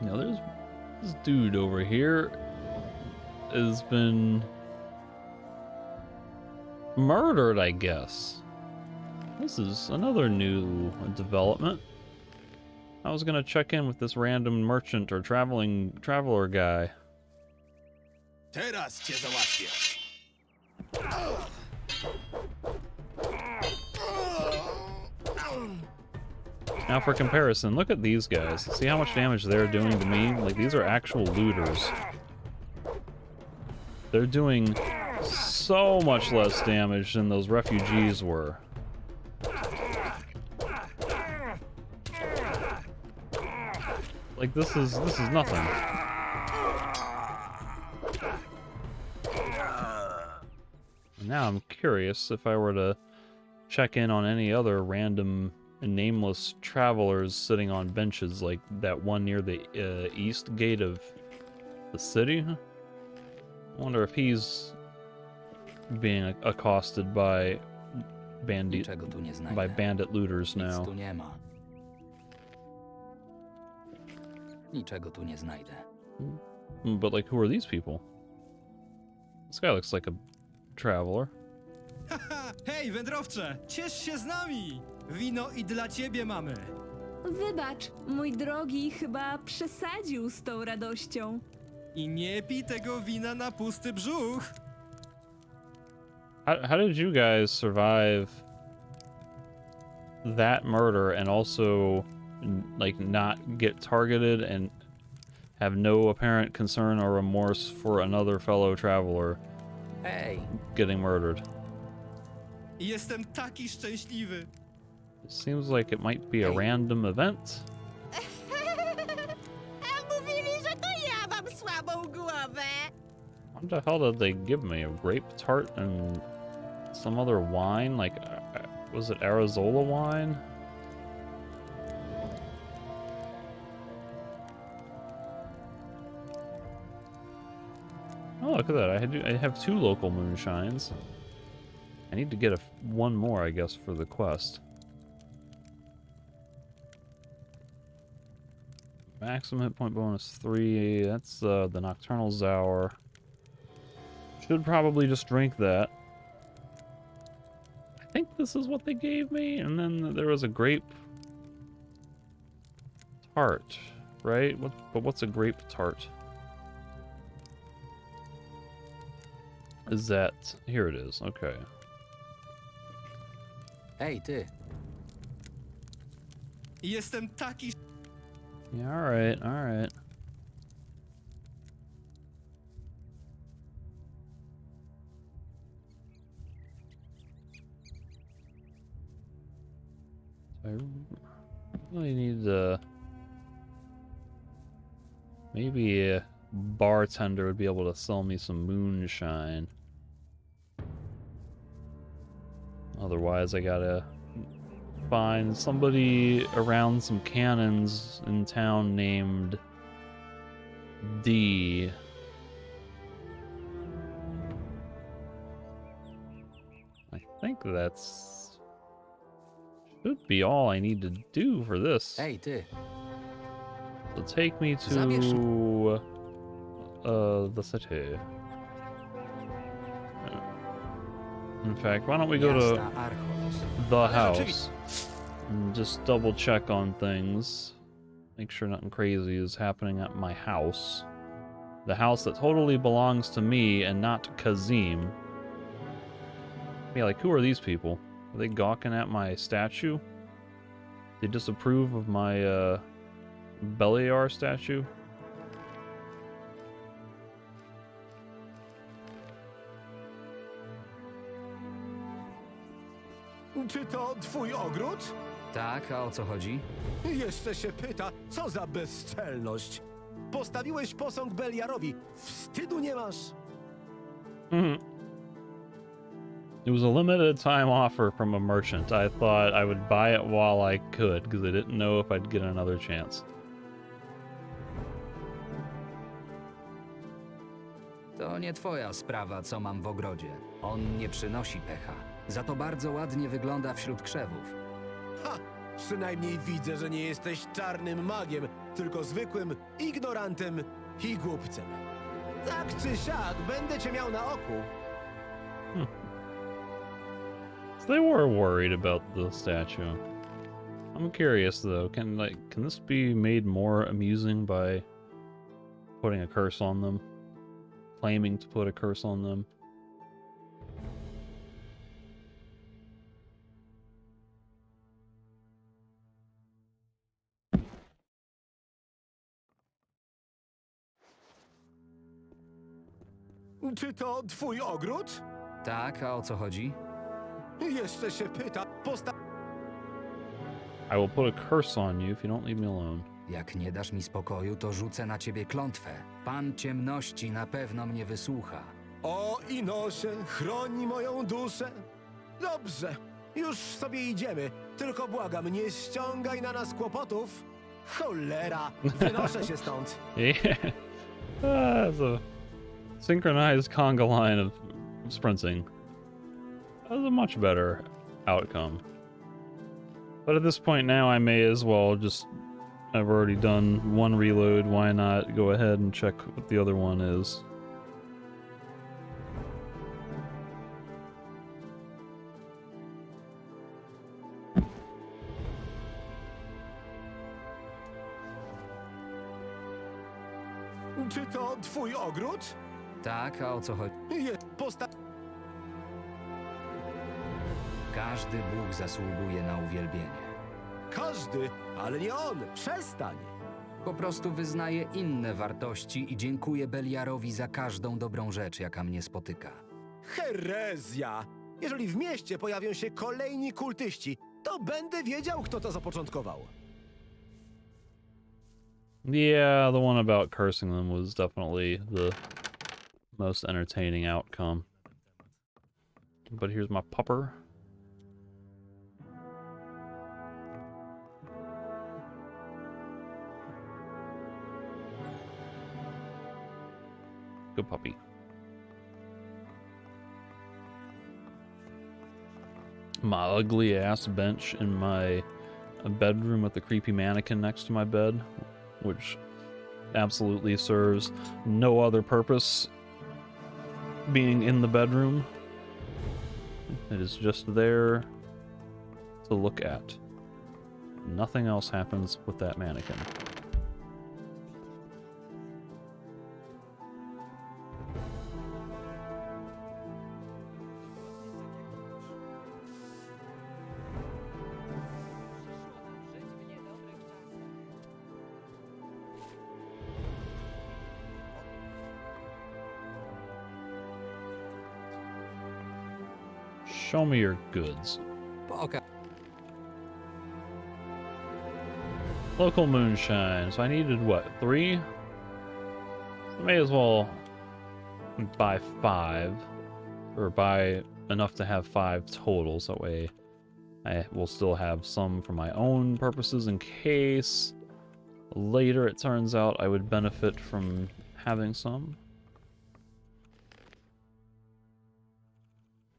Now there's this dude over here has been murdered, I guess. This is another new development. I was gonna check in with this random merchant or traveler guy. Teraz cię załatwię. Now for comparison, look at these guys. See how much damage they're doing to me? Like, these are actual looters. They're doing so much less damage than those refugees were. Like, this is nothing. Now I'm curious if I were to check in on any other random nameless travelers sitting on benches like that one near the east gate of the city. I wonder if he's being accosted by bandit looters now. Nic tu nie ma. Niczego tu nie znajdę. But like, who are these people? This guy looks like a traveler. Hej, wędrowcze! Ciesz się z nami! Wino i dla ciebie mamy! Wybacz, mój drogi chyba przesadził z tą radością. I nie pij tego wina na pusty brzuch! How did you guys survive that murder and also like not get targeted and have no apparent concern or remorse for another fellow traveler getting murdered? Jestem taki szczęśliwy! It seems like it might be a random event. Mówili, że to ja mam słabą głowę. What the hell did they give me? A grape tart and some other wine? Like, was it Arizola wine? Oh, look at that. I have 2 local moonshines. I need to get one more, I guess, for the quest. Maximum hit point bonus 3. That's the Nocturnal Sour. Should probably just drink that. think this is what they gave me, and then there was a grape tart, right? But what's a grape tart? Is that... Here it is, okay. Hej, ty. Jestem taki... Yeah, alright, alright. I really need to... Maybe a bartender would be able to sell me some moonshine. Otherwise, I gotta find somebody around some cannons in town named D. I think that's... should be all I need to do for this. Hej, ty. So take me to the city. In fact, why don't we go to the house and just double check on things, make sure nothing crazy is happening at my house, the house that totally belongs to me and not Kazim. Yeah, like, who are these people? Are they gawking at my statue? They disapprove of my Beliar statue? Czy to twój ogród? Tak, a o co chodzi? Jeszcze się pyta, co za bezczelność. Postawiłeś posąg Beliarowi. Wstydu nie masz? It was a limited time offer from a merchant. I thought I would buy it while I could, because I didn't know if I'd get another chance. To nie twoja sprawa, co mam w ogrodzie. On nie przynosi pecha. Za to bardzo ładnie wygląda wśród krzewów. Ha! Przynajmniej widzę, że nie jesteś czarnym magiem, tylko zwykłym ignorantem i głupcem. Tak czy siak, będę cię miał na oku. So they were worried about the statue. I'm curious though, can this be made more amusing by putting a curse on them? Claiming to put a curse on them? Czy to twój ogród? Tak, a o co chodzi? Jeszcze się pyta, I will put a curse on you if you don't leave me alone. Jak nie dasz mi spokoju, to rzucę na ciebie klątwę. Pan ciemności na pewno mnie wysłucha. O Inosie, chroni moją duszę. Dobrze, już sobie idziemy. Tylko błagam, nie ściągaj na nas kłopotów. Cholera, wynoszę się stąd. Yeah. That's a synchronized conga line of sprinting. That's a much better outcome. But at this point now, I may as well just... I've already done one reload, why not go ahead and check what the other one is. Czy to twój ogród? Tak, a o co chodzi? Każdy Bóg zasługuje na uwielbienie. Każdy, ale nie on. Przestań. Po prostu wyznaję inne wartości i dziękuję Beliarowi za każdą dobrą rzecz, jaka mnie spotyka. Herezja! Jeżeli w mieście pojawią się kolejni kultyści, to będę wiedział, kto to zapoczątkował. Yeah, the one about cursing them was definitely the most entertaining outcome. But here's my pupper. Good puppy. My ugly ass bench in my bedroom with the creepy mannequin next to my bed, which absolutely serves no other purpose being in the bedroom. It is just there to look at. Nothing else happens with that mannequin. Show me your goods. Okay. Local moonshine. So I needed what? 3? So may as well buy 5. Or buy enough to have 5 total. So that way I will still have some for my own purposes in case later it turns out I would benefit from having some.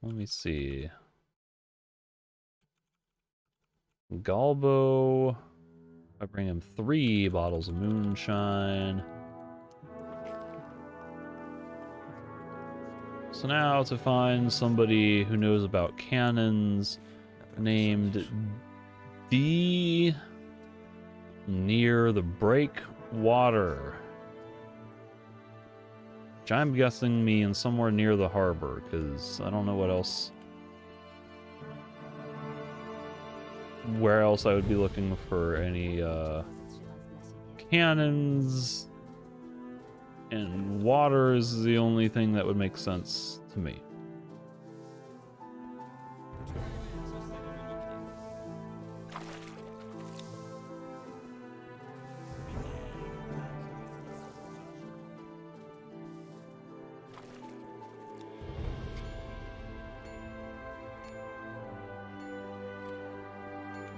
Let me see. Galbo. I bring him 3 bottles of moonshine. So now to find somebody who knows about cannons named D near the breakwater. Which I'm guessing means somewhere near the harbor, because I don't know what else. Where else I would be looking for any cannons, and water is the only thing that would make sense to me.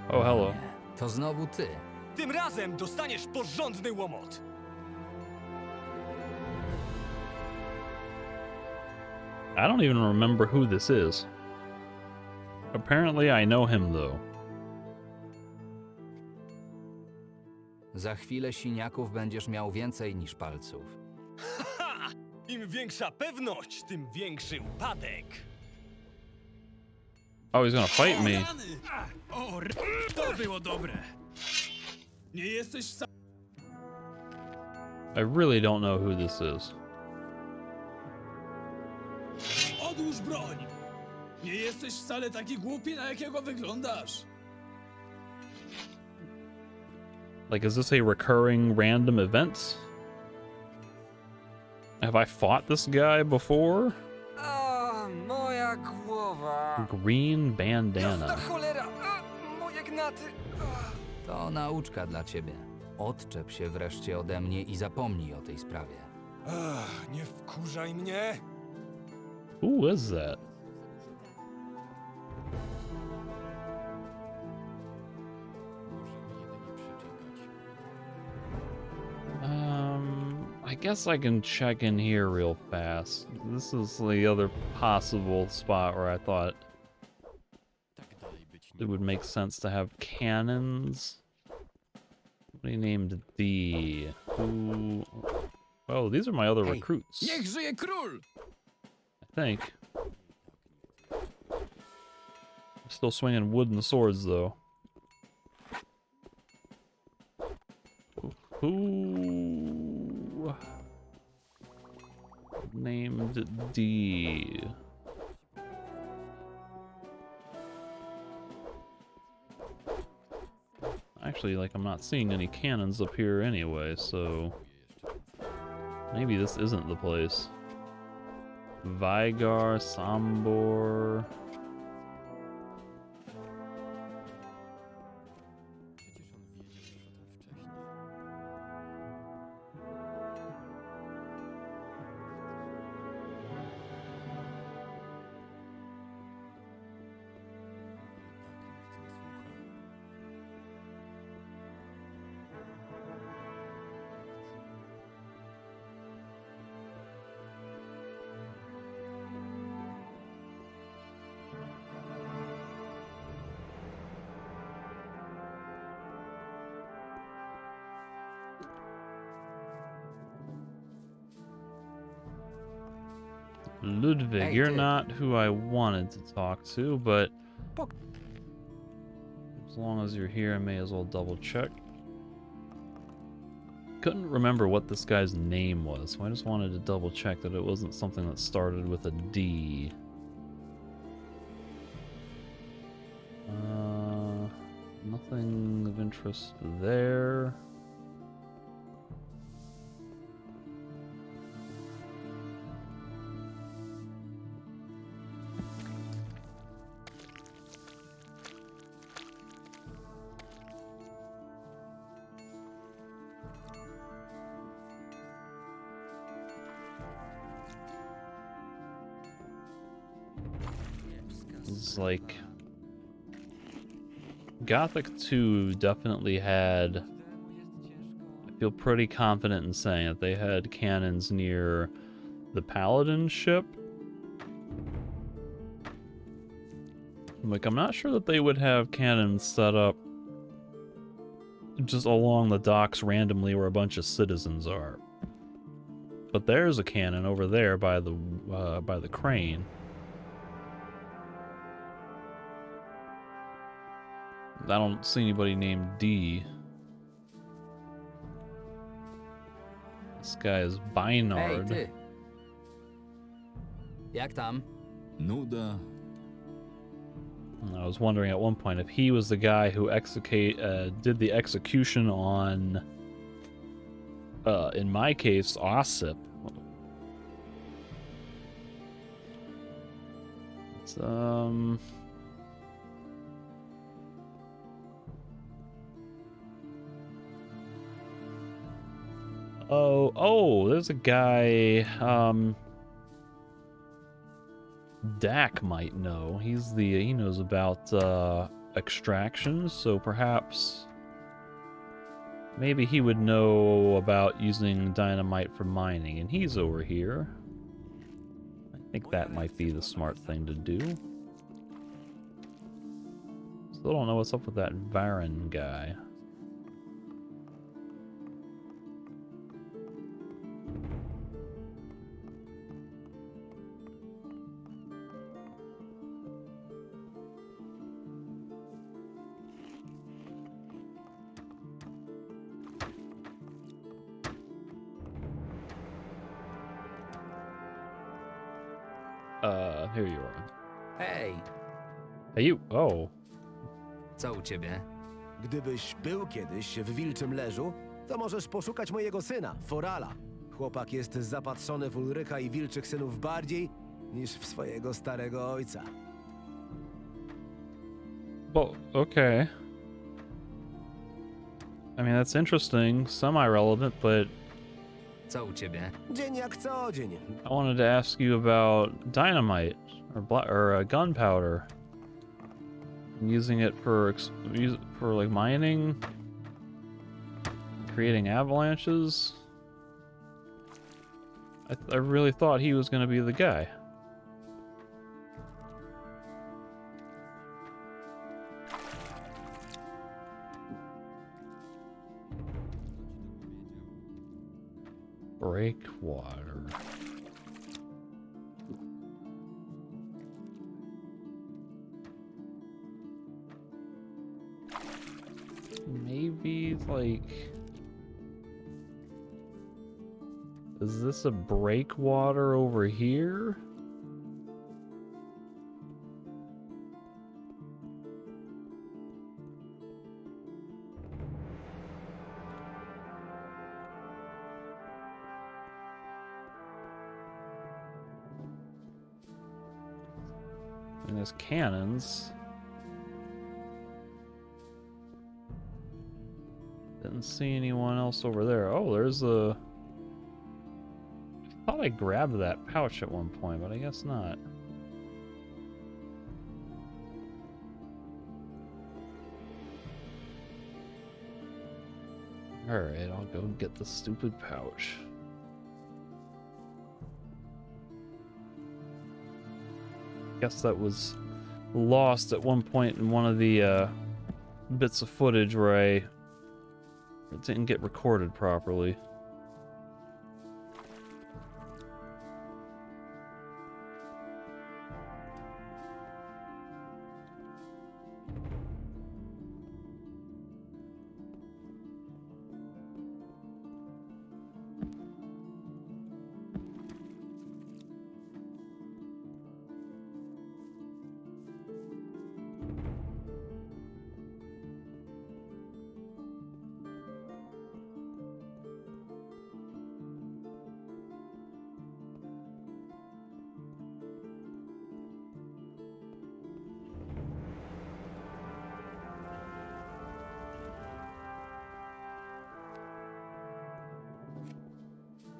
Oh, hello. To znowu ty. Tym razem dostaniesz porządny łomot. I don't even remember who this is. Apparently I know him though. Za chwilę siniaków będziesz miał więcej niż palców. Ha! Im większa pewność, tym większy upadek. Oh, he's gonna fight me. O, to było dobre. Nie jesteś sam. I really don't know who this is. Odłóż broń! Nie jesteś wcale taki głupi, na jakiego wyglądasz. Like, is this a recurring random event? Have I fought this guy before? A, moja głowa. Green bandana. Cholera! Moje gnaty! To nauczka dla ciebie. Odczep się wreszcie ode mnie i zapomnij o tej sprawie. Nie wkurzaj mnie. Who is that? I guess I can check in here real fast. This is the other possible spot where I thought it would make sense to have cannons. Somebody named D. Who? Oh, these are my other recruits. Niech żyje król! I think. Still swinging wooden swords though. Who named D? Actually, like, I'm not seeing any cannons up here anyway, so maybe this isn't the place. Vigar, Sambor. Ludwig, Hey, you're dude. not who I wanted to talk to, but as long as you're here, I may as well double check. Couldn't remember what this guy's name was, so I just wanted to double check that it wasn't something that started with a D. Nothing of interest there. It's like Gothic 2 definitely had, I feel pretty confident in saying that they had cannons near the Paladin ship. Like, I'm not sure that they would have cannons set up just along the docks randomly where a bunch of citizens are. But there's a cannon over there by the crane. I don't see anybody named D. This guy is Beinard. Hej, ty. Jak tam? Nuda. I was wondering at one point if he was the guy who did the execution on, in my case, Ossip. It's, Oh, there's a guy, Dak might know. He knows about, extractions, so perhaps maybe he would know about using dynamite for mining, and he's over here. I think that might be the smart thing to do. Still don't know what's up with that Varan guy. Here you are. Hej, Hey, you. Oh. co u ciebie? Gdybyś był kiedyś w Wilczym Leżu, to możesz poszukać mojego syna, Forala. Chłopak jest zapatrzony w Ulryka i Wilczych synów bardziej niż w swojego starego ojca. Well, okay. I mean, that's interesting, semi-relevant, but Co u ciebie? Dzień jak co dzień. I wanted to ask you about dynamite or gunpowder. Using it for like mining, creating avalanches. I really thought he was going to be the guy. Breakwater. Maybe, like... Is this a breakwater over here? And there's cannons. Didn't see anyone else over there. Oh, there's a... I thought I grabbed that pouch at one point, but I guess not. Alright, I'll go get the stupid pouch. Guess that was lost at one point in one of the bits of footage where it didn't get recorded properly.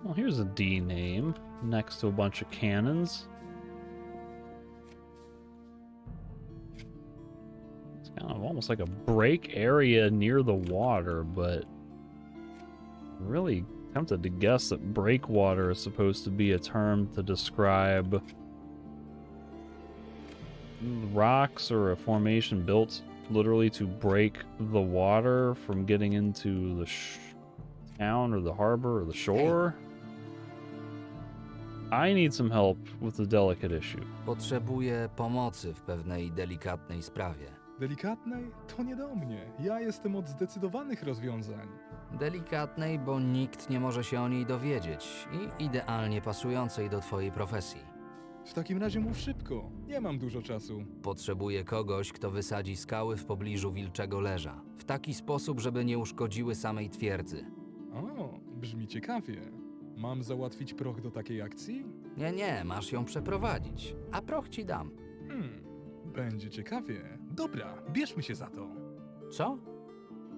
Well, here's a D name next to a bunch of cannons. It's kind of almost like a break area near the water, but I'm really tempted to guess that breakwater is supposed to be a term to describe rocks or a formation built literally to break the water from getting into the town or the harbor or the shore. I need some help with the delicate issue. Potrzebuję pomocy w pewnej delikatnej sprawie. Delikatnej? To nie do mnie. Ja jestem od zdecydowanych rozwiązań. Delikatnej, bo nikt nie może się o niej dowiedzieć i idealnie pasującej do twojej profesji. W takim razie mów szybko. Nie mam dużo czasu. Potrzebuję kogoś, kto wysadzi skały w pobliżu Wilczego Leża. W taki sposób, żeby nie uszkodziły samej twierdzy. O, brzmi ciekawie. Mam załatwić proch do takiej akcji? Nie, masz ją przeprowadzić, a proch ci dam. Będzie ciekawie. Dobra, bierzmy się za to. Co?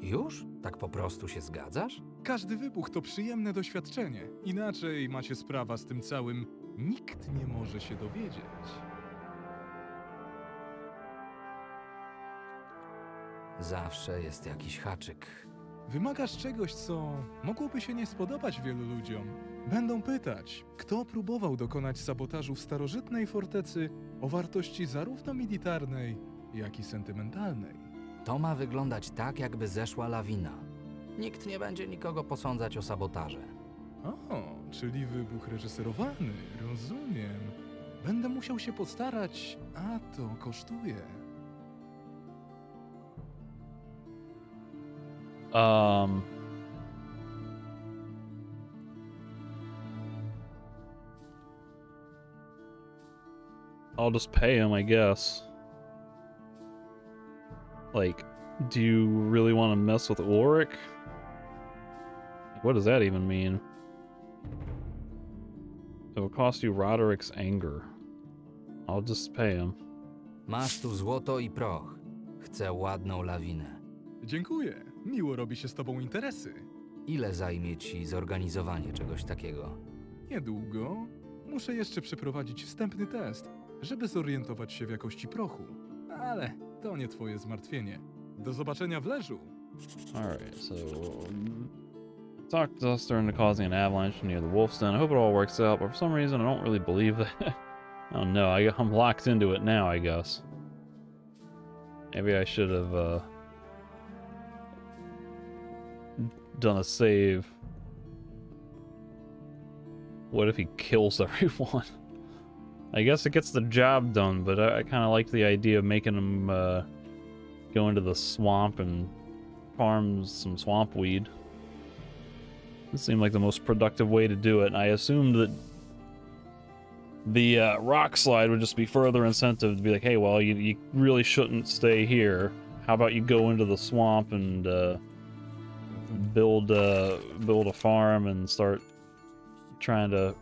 Już? Tak po prostu się zgadzasz? Każdy wybuch to przyjemne doświadczenie. Inaczej macie sprawa z tym całym nikt nie może się dowiedzieć. Zawsze jest jakiś haczyk. Wymagasz czegoś, co mogłoby się nie spodobać wielu ludziom. Będą pytać, kto próbował dokonać sabotażu w starożytnej fortecy o wartości zarówno militarnej, jak i sentymentalnej. To ma wyglądać tak, jakby zeszła lawina. Nikt nie będzie nikogo posądzać o sabotaże. O, czyli wybuch reżyserowany, rozumiem. Będę musiał się postarać, a to kosztuje. I'll just pay him, I guess. Like, do you really want to mess with Ulrich? What does that even mean? It will cost you Roderick's anger. I'll just pay him. Masz tu złoto i proch. Chcę ładną lawinę. Dziękuję. Miło robi się z tobą interesy. Ile zajmie ci zorganizowanie czegoś takiego? Niedługo. Muszę jeszcze przeprowadzić wstępny test, żeby zorientować się w jakości prochu. Ale to nie twoje zmartwienie. Do zobaczenia w leżu. Alright, so... talked to us during the causing an avalanche near the Wolf's Den. I hope it all works out, but for some reason I don't really believe that. Oh no, I'm locked into it now, I guess. Maybe I should have, done a save. What if he kills everyone? I guess it gets the job done, but I kind of like the idea of making him go into the swamp and farm some swamp weed. It seemed like the most productive way to do it, and I assumed that the rock slide would just be further incentive to be like, hey, well, you really shouldn't stay here. How about you go into the swamp and build a farm and start trying to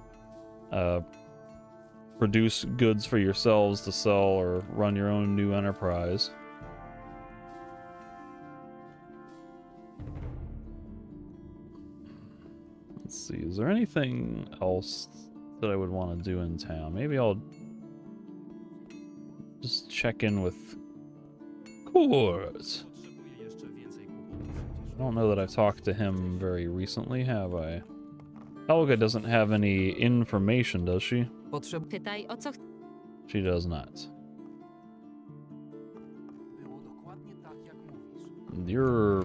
produce goods for yourselves to sell or run your own new enterprise. Let's see, is there anything else that I would want to do in town? Maybe I'll just check in with Kurt. I don't know that I've talked to him very recently, have I? Helga doesn't have any information, does she? Pytaj, o co She does not. You're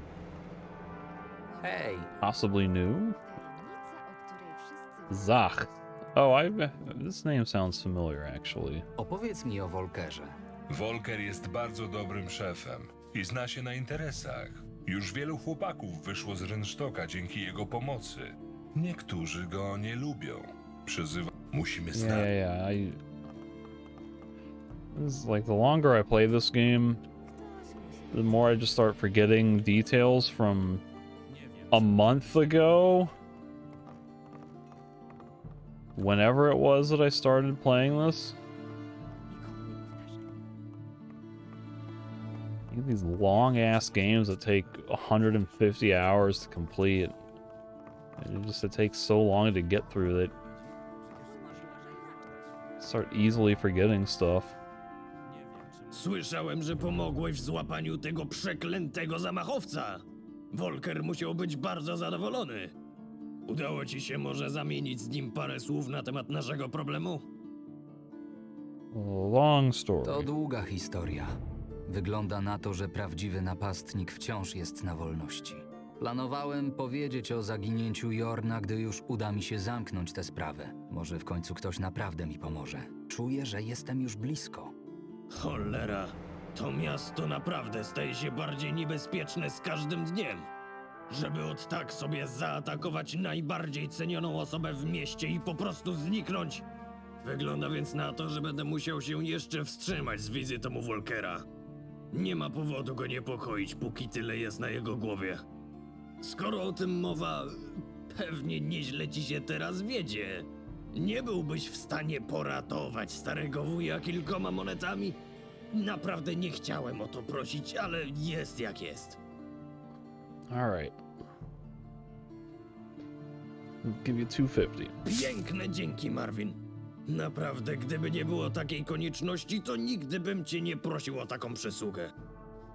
possibly new? Zach. Oh, this name sounds familiar, actually. Opowiedz mi o Volkerze. Volker jest bardzo dobrym szefem i zna się na interesach. Już wielu chłopaków wyszło z rynsztoka dzięki jego pomocy. Niektórzy go nie lubią. Musimy znaleźć. Yeah. This is like the longer I play this game, the more I just start forgetting details from a month ago. Whenever it was that I started playing this. You get these long ass games that take 150 hours to complete. It takes so long to get through that I start easily forgetting stuff. Słyszałem, że pomogłeś w złapaniu tego przeklętego zamachowca. Volker musiał być bardzo zadowolony. Udało ci się może zamienić z nim parę słów na temat naszego problemu? Long story. To długa historia. Wygląda na to, że prawdziwy napastnik wciąż jest na wolności. Planowałem powiedzieć o zaginięciu Jorna, gdy już uda mi się zamknąć tę sprawę. Może w końcu ktoś naprawdę mi pomoże. Czuję, że jestem już blisko. Cholera, to miasto naprawdę staje się bardziej niebezpieczne z każdym dniem. Żeby od tak sobie zaatakować najbardziej cenioną osobę w mieście i po prostu zniknąć. Wygląda więc na to, że będę musiał się jeszcze wstrzymać z wizytą u Volkera. Nie ma powodu go niepokoić, póki tyle jest na jego głowie. Skoro o tym mowa, pewnie nieźle ci się teraz wiedzie. Nie byłbyś w stanie poratować starego wuja kilkoma monetami? Naprawdę nie chciałem o to prosić, ale jest jak jest. Alright. Give you 250. Piękne dzięki, Marvin. Naprawdę, gdyby nie było takiej konieczności, to nigdy bym cię nie prosił o taką przysługę.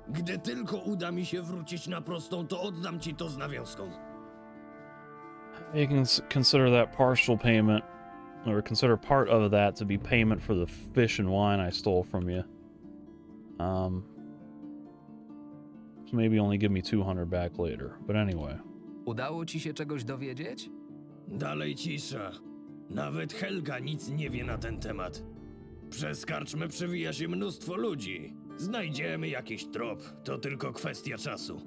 Gdy tylko uda mi się wrócić na prostą, to oddam ci to z nawiązką. You can consider that partial payment, or consider part of that to be payment for the fish and wine I stole from you. So maybe only give me 200 back later. But anyway. Udało ci się czegoś dowiedzieć? Dalej cisza. Nawet Helga nic nie wie na ten temat. Przez karczmę przewija się mnóstwo ludzi. Znajdziemy jakiś trop. To tylko kwestia czasu.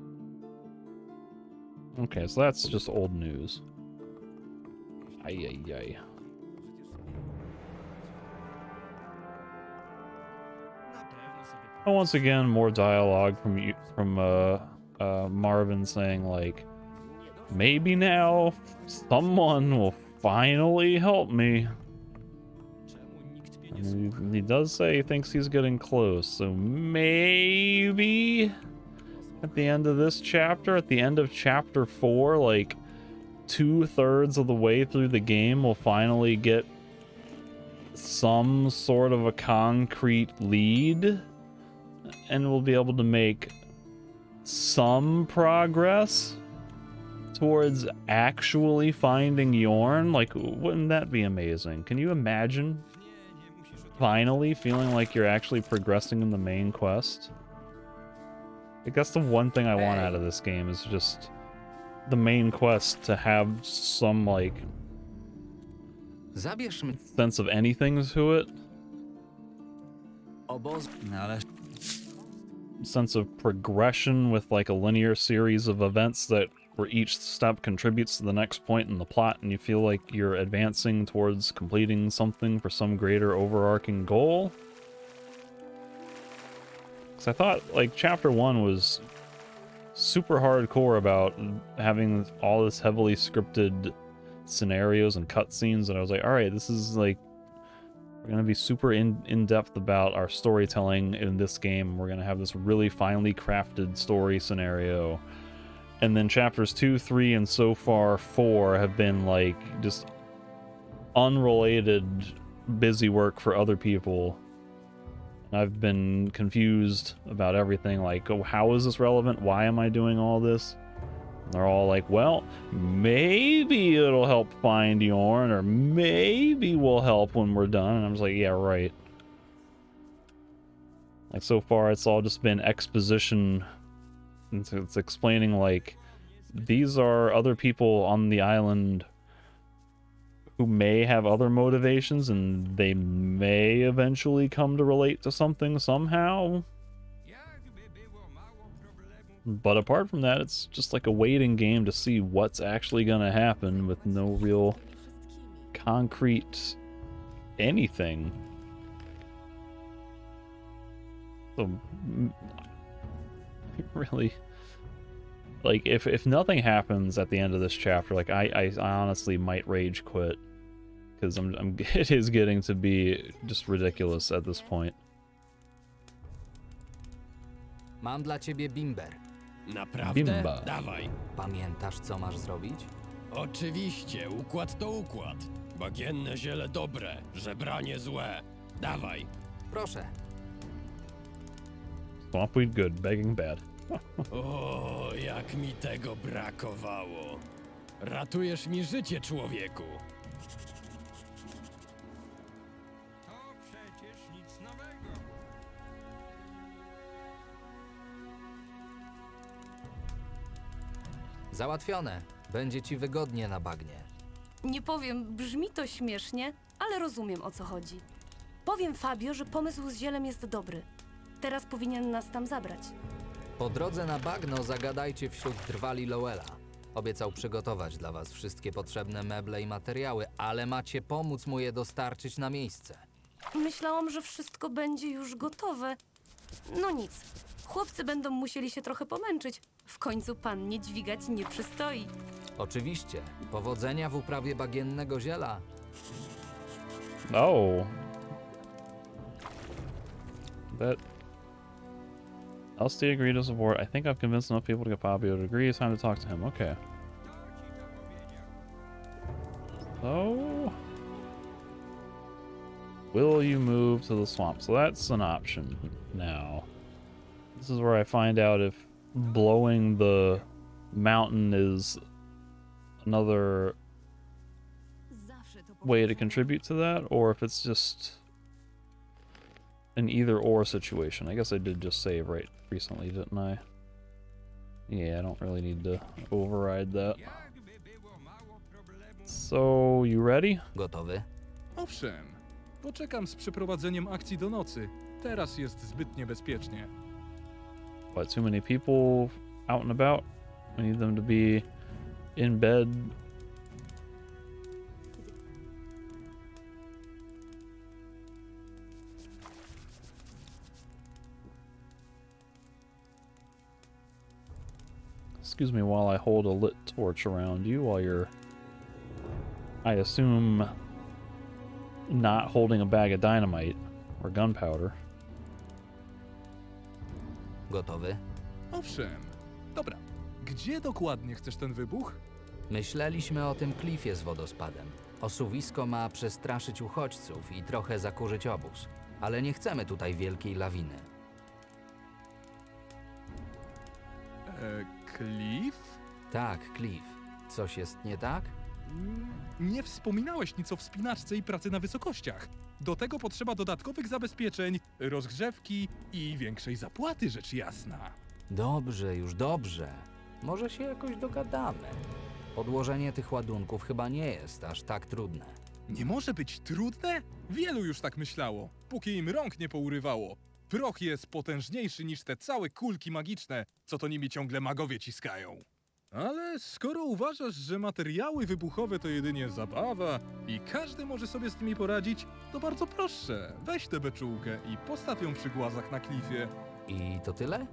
Okay, so that's just old news. Ay. And once again, more dialogue from Marvin saying like, maybe now someone will finally help me. And he does say he thinks he's getting close, so maybe at the end of this chapter, at the end of chapter 4, like 2/3 of the way through the game, we'll finally get some sort of a concrete lead, and we'll be able to make some progress towards actually finding Yorn. Like, wouldn't that be amazing? Can you imagine finally feeling like you're actually progressing in the main quest? I guess the one thing I want out of this game is just the main quest to have some, like, sense of anything to it. Sense of progression with, like, a linear series of events that where each step contributes to the next point in the plot, and you feel like you're advancing towards completing something for some greater overarching goal. Because I thought, like, chapter 1 was super hardcore about having all this heavily scripted scenarios and cutscenes, and I was like, alright, this is, like, we're gonna be super in-depth about our storytelling in this game. We're gonna have this really finely crafted story scenario. And then chapters 2, 3, and so far 4 have been, like, just unrelated busy work for other people. I've been confused about everything, like, oh, how is this relevant? Why am I doing all this? And they're all like, well, maybe it'll help find Yorn, or maybe we'll help when we're done. And I was like, yeah, right. Like, so far it's all just been exposition. It's explaining, like, these are other people on the island who may have other motivations, and they may eventually come to relate to something somehow. But apart from that, it's just like a waiting game to see what's actually gonna happen with no real concrete anything. So, really, like, if nothing happens at the end of this chapter, like, I honestly might rage quit, because it is getting to be just ridiculous at this point. Mam dla ciebie bimber. Naprawdę? Bimba. Dawaj. Pamiętasz, co masz zrobić? Oczywiście, układ to układ. Bagienne ziele dobre, żebranie złe. Dawaj. Proszę. Swamp weed good, begging bad. O, jak mi tego brakowało. Ratujesz mi życie, człowieku. Załatwione. Będzie ci wygodnie na bagnie. Nie powiem, brzmi to śmiesznie, ale rozumiem, o co chodzi. Powiem Fabio, że pomysł z zielem jest dobry. Teraz powinien nas tam zabrać. Po drodze na bagno zagadajcie wśród drwali Lowella. Obiecał przygotować dla was wszystkie potrzebne meble i materiały, ale macie pomóc mu je dostarczyć na miejsce. Myślałam, że wszystko będzie już gotowe. No nic. Chłopcy będą musieli się trochę pomęczyć. W końcu pannie dźwigać nie przystoi. Oczywiście. Powodzenia w uprawie bagiennego ziela. Oh. That... LSD agreed to support. I think I've convinced enough people to get Fabio to agree. It's time to talk to him. Okay. So... will you move to the swamp? So that's an option now. This is where I find out if blowing the mountain is another way to contribute to that, or if it's just an either-or situation. I guess I did just save right recently, didn't I? Yeah, I don't really need to override that. So, you ready? Gotowy? Owszem. Poczekam z przeprowadzeniem akcji do nocy. Teraz jest zbyt niebezpiecznie. What, too many people out and about? We need them to be in bed. Excuse me while I hold a lit torch around you while you're, I assume, not holding a bag of dynamite or gunpowder. Gotowy? Owszem. Dobra. Gdzie dokładnie chcesz ten wybuch? Myśleliśmy o tym klifie z wodospadem. Osuwisko ma przestraszyć uchodźców i trochę zakurzyć obóz. Ale nie chcemy tutaj wielkiej lawiny. Cliff? Tak, klif. Coś jest nie tak? Nie wspominałeś nic o wspinaczce i pracy na wysokościach. Do tego potrzeba dodatkowych zabezpieczeń, rozgrzewki i większej zapłaty, rzecz jasna. Dobrze, już dobrze. Może się jakoś dogadamy. Podłożenie tych ładunków chyba nie jest aż tak trudne. Nie może być trudne? Wielu już tak myślało, póki im rąk nie pourywało. Proch jest potężniejszy niż te całe kulki magiczne, co to nimi ciągle magowie ciskają. Ale skoro uważasz, że materiały wybuchowe to jedynie zabawa i każdy może sobie z nimi poradzić, to bardzo proszę, weź tę beczułkę i postaw ją przy głazach na klifie. I to tyle?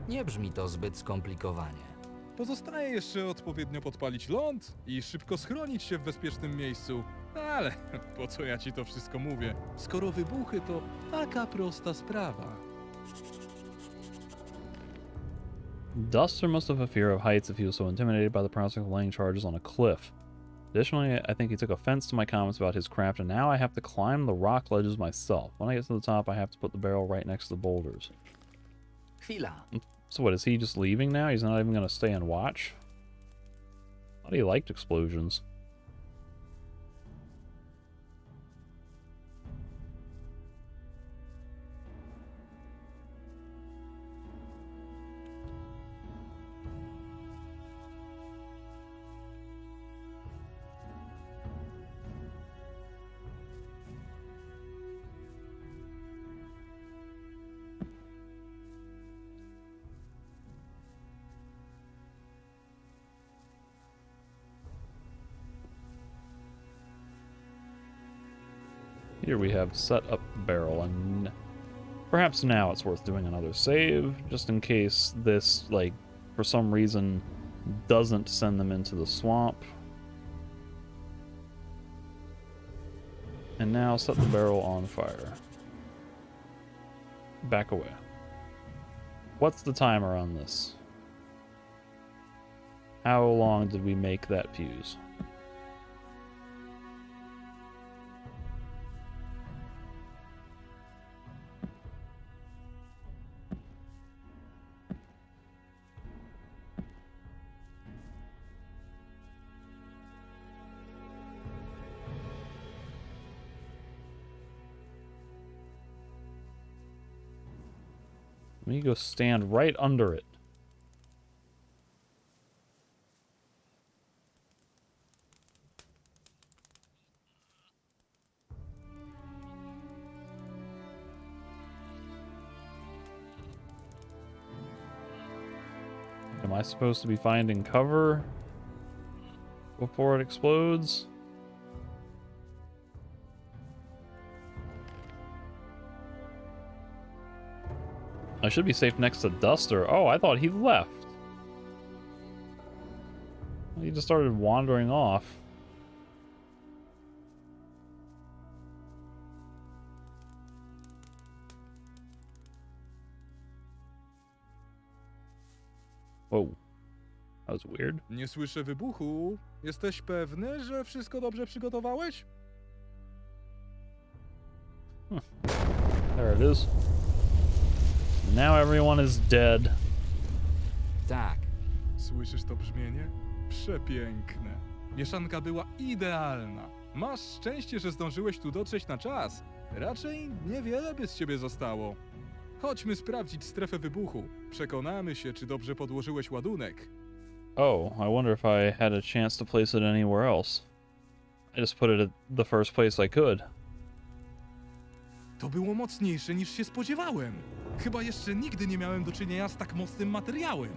Nie brzmi to zbyt skomplikowanie. Pozostaje jeszcze odpowiednio podpalić ląd i szybko schronić się w bezpiecznym miejscu. Ale po co ja ci to wszystko mówię, skoro wybuchy to taka prosta sprawa. Duster must have a fear of heights if he was so intimidated by the prospect of laying charges on a cliff. Additionally, I think he took offense to my comments about his craft, and now I have to climb the rock ledges myself. When I get to the top, I have to put the barrel right next to the boulders. Chwila. So what, is he just leaving now? He's not even going to stay and watch? I thought he liked explosions. Here we have set up barrel, and perhaps now it's worth doing another save, just in case this, like, for some reason, doesn't send them into the swamp. And now set the barrel on fire. Back away. What's the timer on this? How long did we make that fuse? Let me go stand right under it. Am I supposed to be finding cover before it explodes? I should be safe next to Duster. Oh, I thought he left. He just started wandering off. Whoa. That was weird. Nie słyszę wybuchu. Jesteś pewny, że wszystko dobrze przygotowałeś? There it is. Now everyone is dead. Tak. Słyszysz to brzmienie? Przepiękne. Mieszanka była idealna. Masz szczęście, że zdążyłeś tu dotrzeć na czas. Raczej niewiele by z ciebie zostało. Chodźmy sprawdzić strefę wybuchu. Przekonamy się, czy dobrze podłożyłeś ładunek. Oh, I wonder if I had a chance to place it anywhere else. I just put it at the first place I could. To było mocniejsze niż się spodziewałem. Chyba jeszcze nigdy nie miałem do czynienia z tak mocnym materiałem.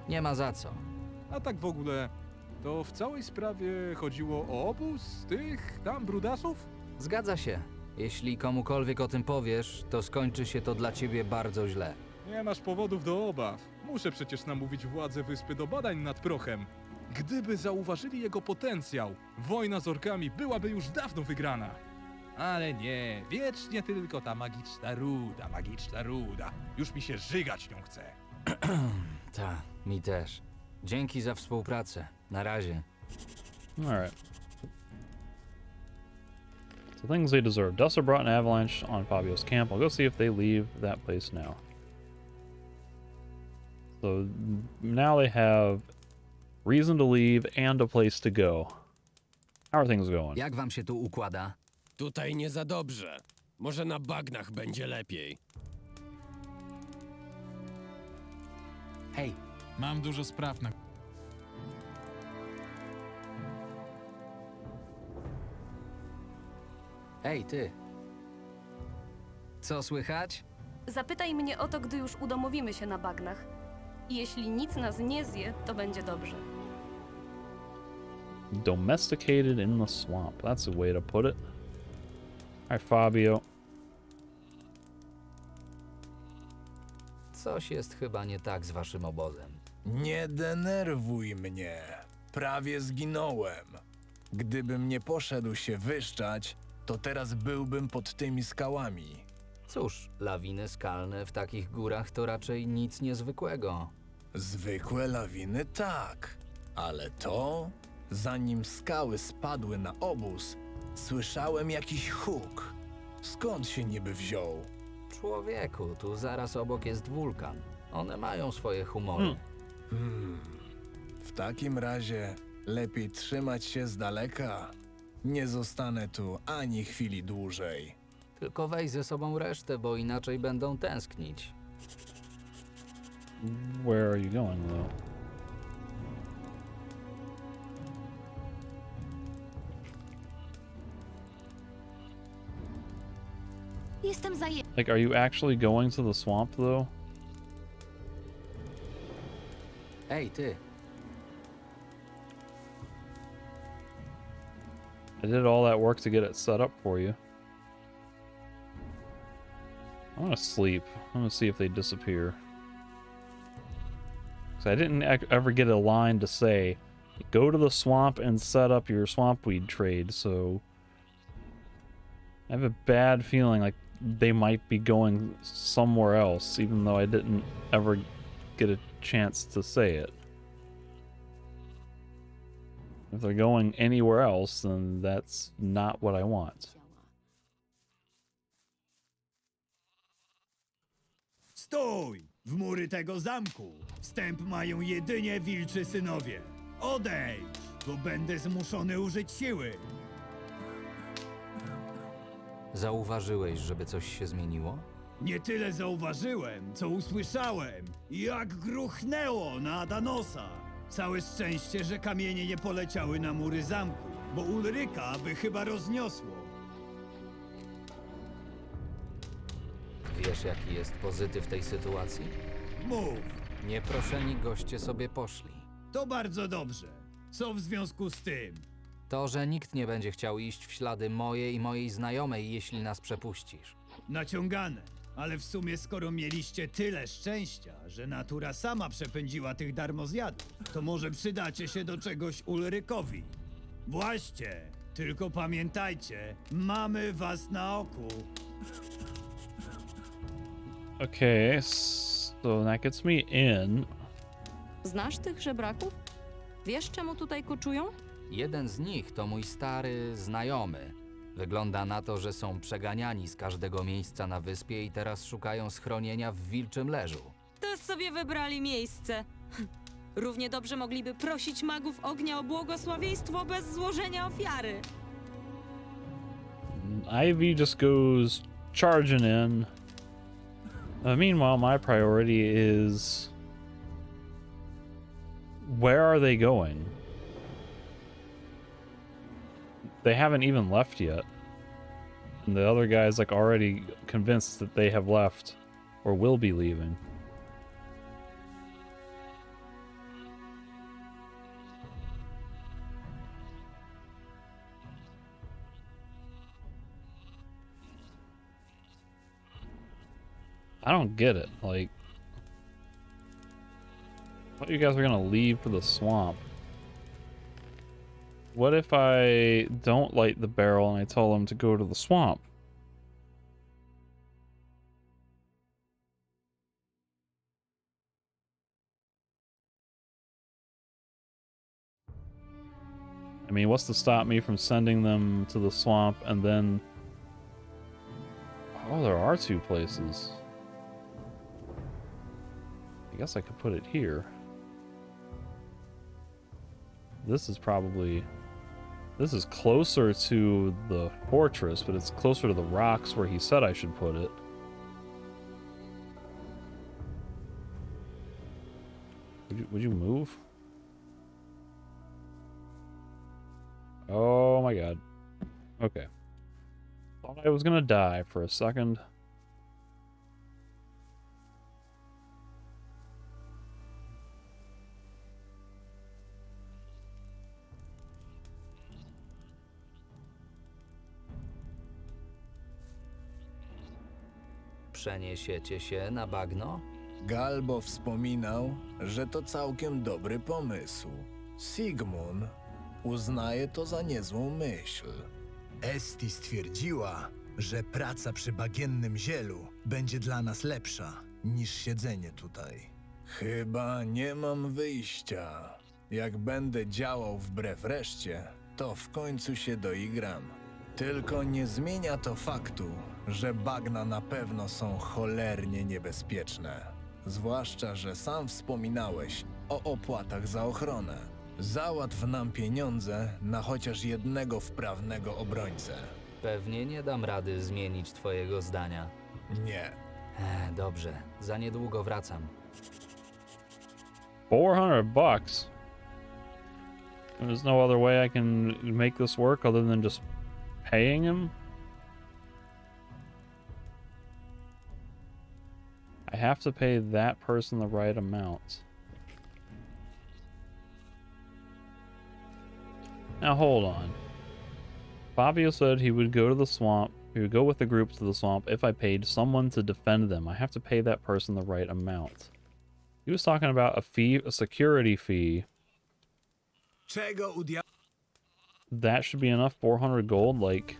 Nie ma za co. A tak w ogóle, to w całej sprawie chodziło o obóz tych tam brudasów? Zgadza się. Jeśli komukolwiek o tym powiesz, to skończy się to dla ciebie bardzo źle. Nie masz powodów do obaw. Muszę przecież namówić władze wyspy do badań nad prochem. Gdyby zauważyli jego potencjał, wojna z orkami byłaby już dawno wygrana. Ale nie, wiecznie tylko ta magiczna ruda. Już mi się żygać nią chce. Ta, mi też. Dzięki za współpracę. Na razie. Alright. So things they deserve. Duster brought an avalanche on Fabio's camp. I'll go see if they leave that place now. So now they have reason to leave and a place to go. How are things going? Jak wam się tu układa? Tutaj nie za dobrze. Może na bagnach będzie lepiej. Hej, mam dużo spraw na... Ej, ty. Co słychać? Zapytaj mnie o to, gdy już udomowimy się na bagnach. Jeśli nic nas nie zje, to będzie dobrze. Domesticated in the swamp. That's a way to put it. Alright, Fabio. Coś jest chyba nie tak z waszym obozem. Nie denerwuj mnie. Prawie zginąłem. Gdybym nie poszedł się wyszczać, to teraz byłbym pod tymi skałami. Cóż, lawiny skalne w takich górach to raczej nic niezwykłego. Zwykłe lawiny tak, ale to, zanim skały spadły na obóz, słyszałem jakiś huk. Skąd się niby wziął? Człowieku, tu zaraz obok jest wulkan. One mają swoje humory. W takim razie lepiej trzymać się z daleka. Nie zostanę tu ani chwili dłużej. Tylko weź ze sobą resztę, bo inaczej będą tęsknić. Where are you going, though? Jestem Like, are you actually going to the swamp, though? Ej, ty. I did all that work to get it set up for you. I'm gonna sleep. I'm gonna see if they disappear. Because I didn't ever get a line to say, go to the swamp and set up your swampweed trade, so... I have a bad feeling like they might be going somewhere else, even though I didn't ever get a chance to say it. If they're going anywhere else, then that's not what I want. Stój! W mury tego zamku wstęp mają jedynie wilczy synowie. Odejdź, bo będę zmuszony użyć siły. Zauważyłeś, żeby coś się zmieniło? Nie tyle zauważyłem, co usłyszałem, jak gruchnęło na Adanosa. Całe szczęście, że kamienie nie poleciały na mury zamku, bo Ulryka by chyba rozniosło. Wiesz, jaki jest pozytyw tej sytuacji? Mów, Nieproszeni goście sobie poszli. to bardzo dobrze. Co w związku z tym? To, że nikt nie będzie chciał iść w ślady moje i mojej znajomej, jeśli nas przepuścisz. Naciągane. Ale w sumie skoro mieliście tyle szczęścia, że natura sama przepędziła tych darmozjadów, to może przydacie się do czegoś Ulrykowi. Właśnie, tylko pamiętajcie, mamy was na oku. Okay, so that gets me in. Znasz tych żebraków? Wiesz, czemu tutaj koczują? Jeden z nich to mój stary znajomy. Wygląda na to, że są przeganiani z każdego miejsca na wyspie i teraz szukają schronienia w wilczym leżu. To sobie wybrali miejsce. Równie dobrze mogliby prosić magów ognia o błogosławieństwo bez złożenia ofiary. Ivy just goes charging in. Meanwhile, my priority is... Where are they going? They haven't even left yet. And the other guy's like already convinced that they have left or will be leaving. I don't get it. Like, I thought you guys were gonna leave for the swamp. What if I don't light the barrel and I tell them to go to the swamp? I mean, what's to stop me from sending them to the swamp and then... Oh, there are two places. I guess I could put it here. This is probably... This is closer to the fortress, but it's closer to the rocks where he said I should put it. Would you move? Oh my god. Okay. Thought I was gonna die for a second. Przeniesiecie się na bagno? Galbo wspominał, że to całkiem dobry pomysł. Sigmund uznaje to za niezłą myśl. Esti stwierdziła, że praca przy bagiennym zielu będzie dla nas lepsza niż siedzenie tutaj. Chyba nie mam wyjścia. Jak będę działał wbrew reszcie, to w końcu się doigram. Tylko nie zmienia to faktu, że bagna na pewno są cholernie niebezpieczne. Zwłaszcza, że sam wspominałeś o opłatach za ochronę. Załatw nam pieniądze na chociaż jednego wprawnego obrońcę. Pewnie nie dam rady zmienić twojego zdania. Nie. Dobrze, za niedługo wracam. $400. There's no other way I can make this work other than just paying him? I have to pay that person the right amount. Now hold on. Fabio said he would go to the swamp. He would go with the group to the swamp if I paid someone to defend them. I have to pay that person the right amount. He was talking about a fee, a security fee. That should be enough, 400 gold. Like,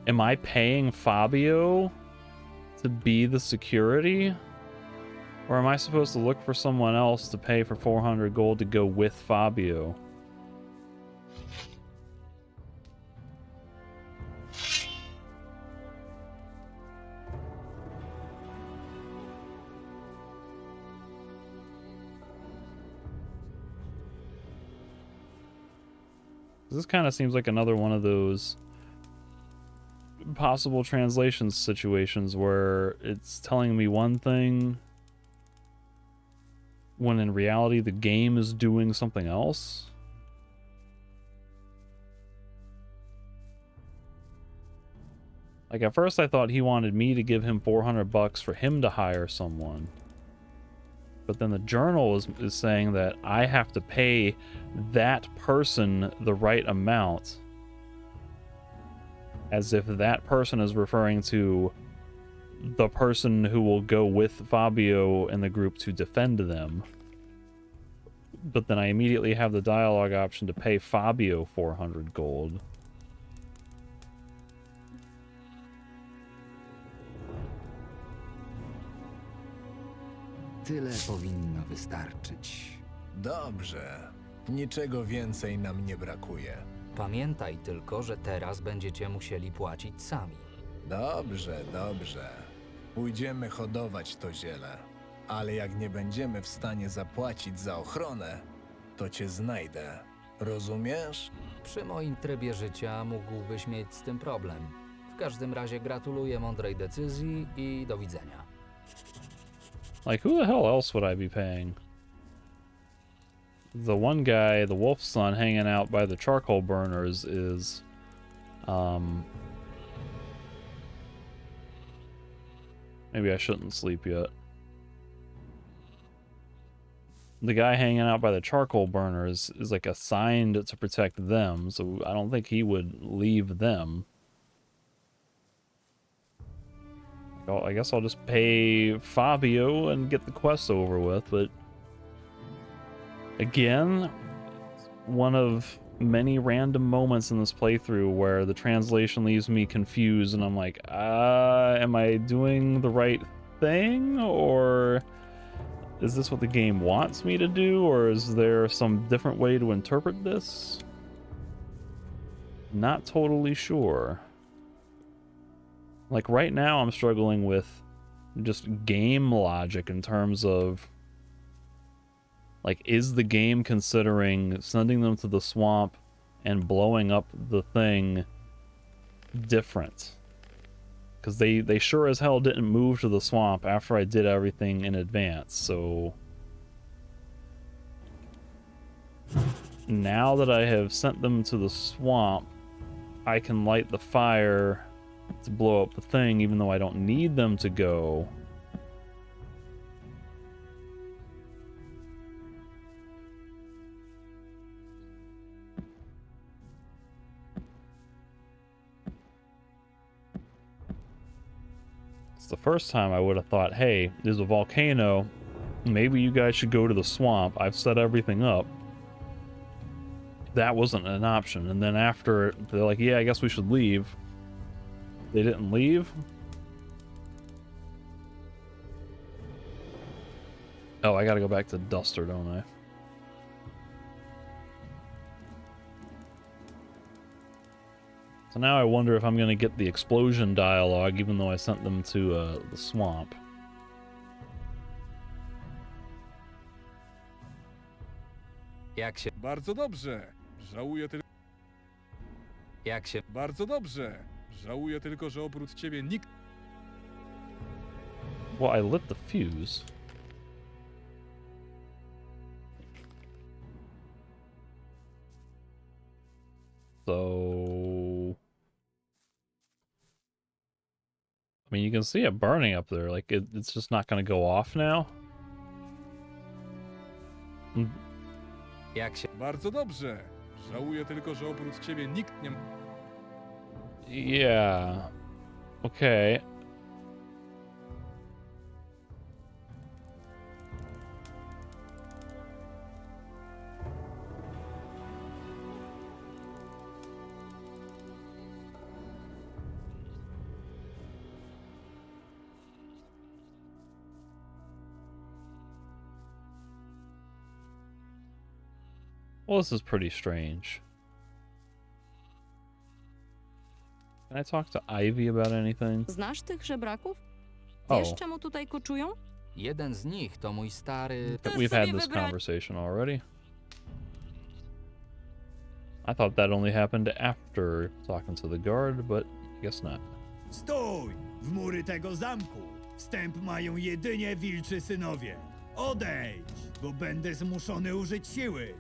am I paying Fabio to be the security? Or am I supposed to look for someone else to pay for 400 gold to go with Fabio? This kind of seems like another one of those possible translation situations where it's telling me one thing when in reality the game is doing something else. Like at first I thought he wanted me to give him $400 for him to hire someone. But then the journal is saying that I have to pay that person the right amount, as if that person is referring to the person who will go with Fabio and the group to defend them. But then I immediately have the dialogue option to pay Fabio 400 gold. Tyle powinno wystarczyć. Dobrze. Niczego więcej nam nie brakuje. Pamiętaj tylko, że teraz będziecie musieli płacić sami. Dobrze, dobrze. Pójdziemy hodować to ziele. Ale jak nie będziemy w stanie zapłacić za ochronę, to cię znajdę. Rozumiesz? Przy moim trybie życia mógłbyś mieć z tym problem. W każdym razie gratuluję mądrej decyzji i do widzenia. Like, who the hell else would I be paying? The one guy, the wolf son, hanging out by the charcoal burners is, maybe I shouldn't sleep yet. The guy hanging out by the charcoal burners is like assigned to protect them, so I don't think he would leave them. Well, I guess I'll just pay Fabio and get the quest over with, but again, one of many random moments in this playthrough where the translation leaves me confused and I'm like, am I doing the right thing, or is this what the game wants me to do, or is there some different way to interpret this? Not totally sure. Like right now I'm struggling with just game logic in terms of, like, is the game considering sending them to the swamp and blowing up the thing different? Because they sure as hell didn't move to the swamp after I did everything in advance, so now that I have sent them to the swamp, I can light the fire to blow up the thing, even though I don't need them to go. It's the first time I would have thought, hey, there's a volcano, maybe you guys should go to the swamp, I've set everything up. That wasn't an option, and then after they're like, yeah, I guess we should leave. They didn't leave? Oh, I gotta go back to Duster, don't I? So now I wonder if I'm gonna get the explosion dialogue, even though I sent them to the swamp. Jak się... Bardzo dobrze. Żałuję tylko... Jak się... Bardzo dobrze. Żałuję tylko, że oprócz ciebie nikt... Well, I lit the fuse. So... I mean, you can see it burning up there. Like, it's just not going to go off now? Jak się... Bardzo dobrze. Żałuję tylko, że oprócz ciebie nikt nie... Yeah. Okay. Well, this is pretty strange. Can I talk to Ivy about anything? Znasz tych żebraków? Oh. Wiesz, czemu tutaj koczują? Jeden z nich to mój stary... We've had this conversation already. I thought that only happened after talking to the guard, but I guess not. Stój! W mury tego zamku! Wstęp mają jedynie wilczy synowie. Odejdź, bo będę zmuszony użyć siły.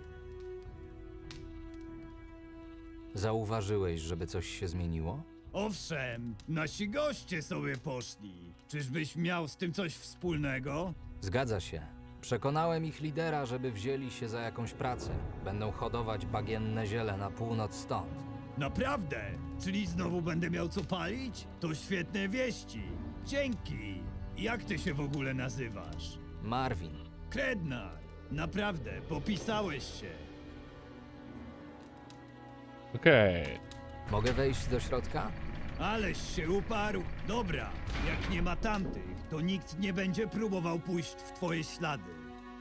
Zauważyłeś, żeby coś się zmieniło? Owszem, nasi goście sobie poszli. Czyżbyś miał z tym coś wspólnego? Zgadza się. Przekonałem ich lidera, żeby wzięli się za jakąś pracę. Będą hodować bagienne ziele na północ stąd. Naprawdę? Czyli znowu będę miał co palić? To świetne wieści. Dzięki. Jak ty się w ogóle nazywasz? Marvin. Krednar. Naprawdę, popisałeś się. Okej. Mogę wejść do środka? Aleś się uparł. Dobra, jak nie ma tamtych, to nikt nie będzie próbował pójść w twoje ślady.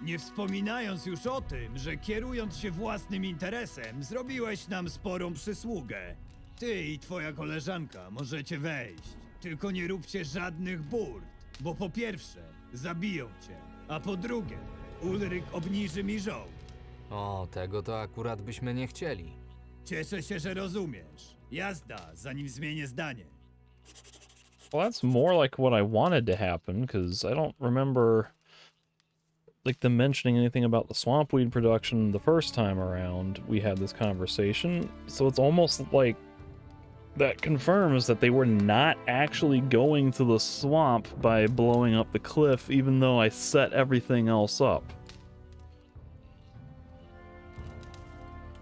Nie wspominając już o tym, że kierując się własnym interesem, zrobiłeś nam sporą przysługę. Ty i twoja koleżanka możecie wejść. Tylko nie róbcie żadnych burt, bo po pierwsze, zabiją cię, a po drugie, Ulryk obniży mi żołd. O, tego to akurat byśmy nie chcieli. Cieszę się, że rozumiesz. Jazda, zanim zmienię zdanie. Well, that's more like what I wanted to happen, because I don't remember like them mentioning anything about the swampweed production the first time around we had this conversation. So it's almost like that confirms that they were not actually going to the swamp by blowing up the cliff, even though I set everything else up.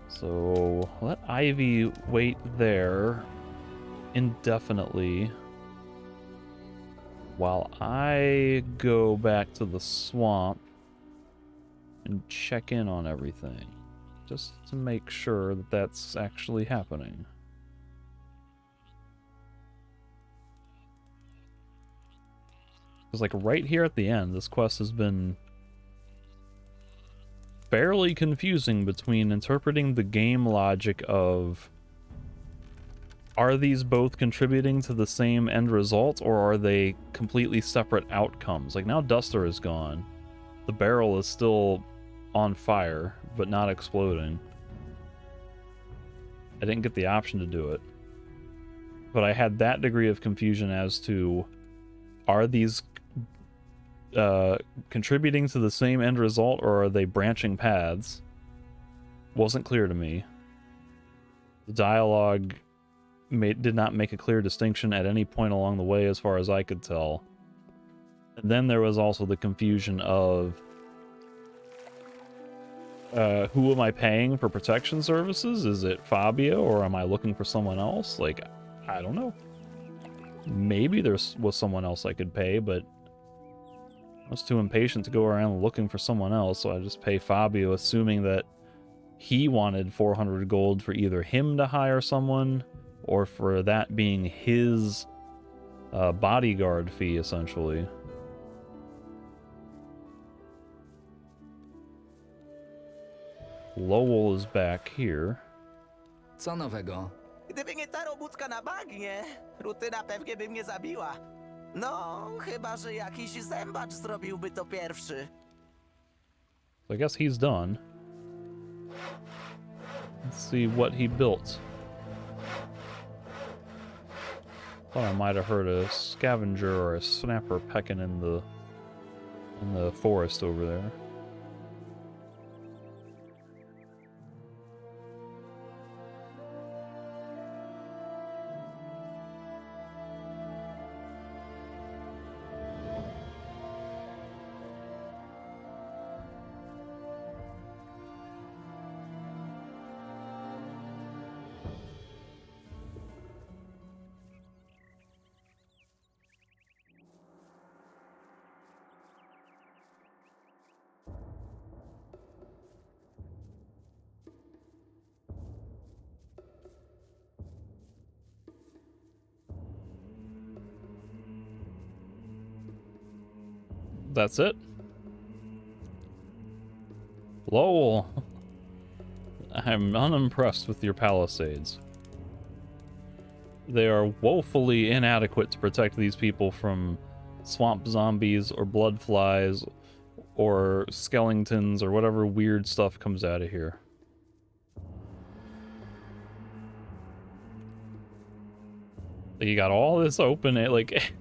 So let Ivy wait there indefinitely while I go back to the swamp and check in on everything, just to make sure that that's actually happening. Because like right here at the end, this quest has been fairly confusing between interpreting the game logic of, are these both contributing to the same end result, or are they completely separate outcomes? Like now Duster is gone. The barrel is still on fire, but not exploding. I didn't get the option to do it. But I had that degree of confusion as to, are these contributing to the same end result, or are they branching paths? Wasn't clear to me. The dialogue did not make a clear distinction at any point along the way as far as I could tell. And then there was also the confusion of who am I paying for protection services? Is it Fabio, or am I looking for someone else? Like, I don't know. Maybe there was someone else I could pay, but I was too impatient to go around looking for someone else, so I just pay Fabio, assuming that he wanted 400 gold for either him to hire someone, or for that being his bodyguard fee, essentially. Lowell is back here. Co nowego? Gdyby nie ta robótka na bagnie, rutyna pewnie by mnie zabiła. No, chyba że jakiś zębacz zrobiłby to pierwszy. So I guess he's done. Let's see what he built. Thought I might have heard a scavenger or a snapper pecking in the forest over there. That's it. Lowell, I'm unimpressed with your palisades. They are woefully inadequate to protect these people from swamp zombies or blood flies or skeletons or whatever weird stuff comes out of here. You got all this open, like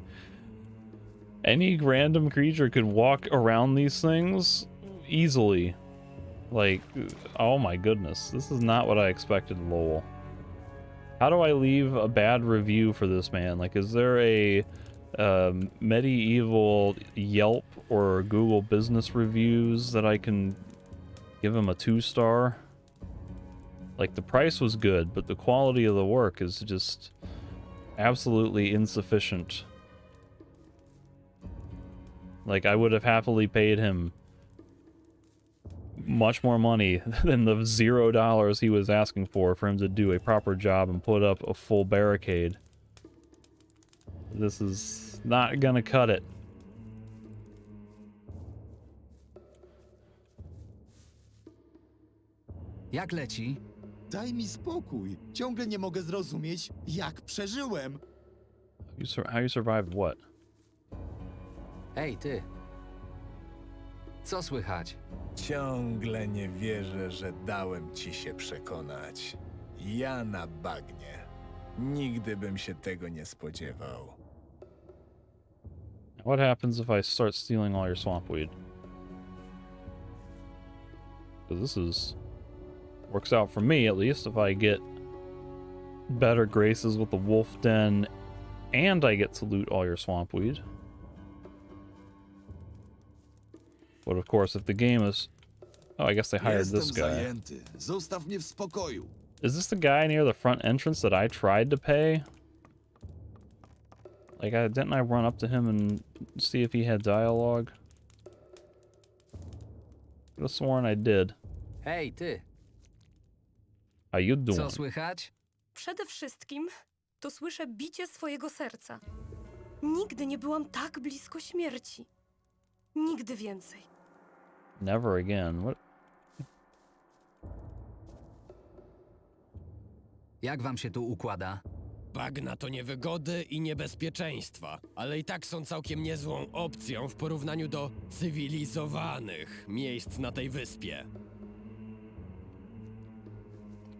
any random creature could walk around these things easily. Like, oh my goodness, this is not what I expected, lol. How do I leave a bad review for this man? Like, is there a medieval Yelp or Google business reviews that I can give him a 2-star? Like, the price was good, but the quality of the work is just absolutely insufficient. Like, I would have happily paid him much more money than the $0 he was asking for him to do a proper job and put up a full barricade. This is not gonna cut it. Jak leci? Daj mi spokój. Ciągle nie mogę zrozumieć, jak przeżyłem. How you survived what? Hej, ty. Co słychać? Ciągle nie wierzę, że dałem ci się przekonać. Ja na bagnie. Nigdy bym się tego nie spodziewał. What happens if I start stealing all your swamp weed? Because this works out for me, at least, if I get better graces with the wolf den and I get to loot all your swamp weed. But of course, if the game is... Oh, I guess they hired this guy. Zajęty. Zostaw mnie w spokoju. Is this the guy near the front entrance that I tried to pay? Like, didn't I run up to him and see if he had dialogue? I could have sworn I did. Hej, ty. How you doing? Co słychać? Przede wszystkim to słyszę bicie swojego serca. Nigdy nie byłam tak blisko śmierci. Nigdy więcej. Never again. What? Jak wam się tu układa? Bagna to niewygody i niebezpieczeństwa, ale i tak są całkiem niezłą opcją w porównaniu do cywilizowanych miejsc na tej wyspie.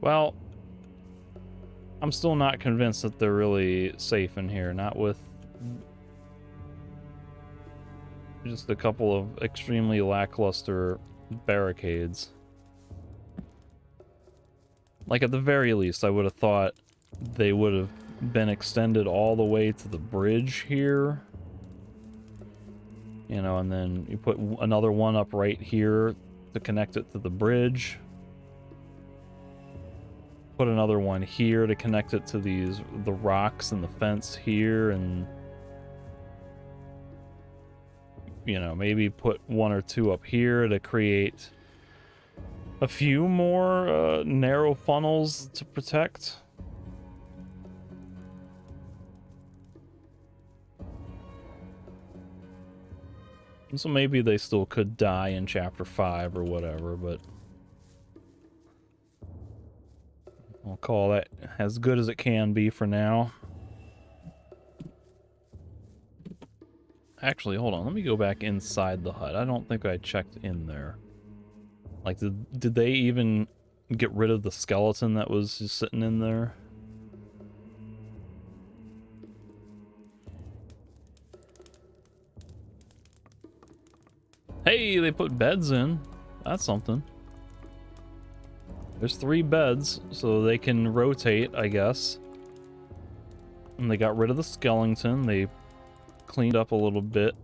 Well, I'm still not convinced that they're really safe in here, not with just a couple of extremely lackluster barricades. Like, at the very least, I would have thought they would have been extended all the way to the bridge here. You know, and then you put another one up right here to connect it to the bridge. Put another one here to connect it to the rocks and the fence here, and you know, maybe put one or two up here to create a few more narrow funnels to protect. And so maybe they still could die in chapter 5 or whatever, but I'll call that as good as it can be for now. Actually, hold on. Let me go back inside the hut. I don't think I checked in there. Like, did they even get rid of the skeleton that was just sitting in there? Hey, they put beds in. That's something. There's 3 beds, so they can rotate, I guess. And they got rid of the skeleton. They cleaned up a little bit.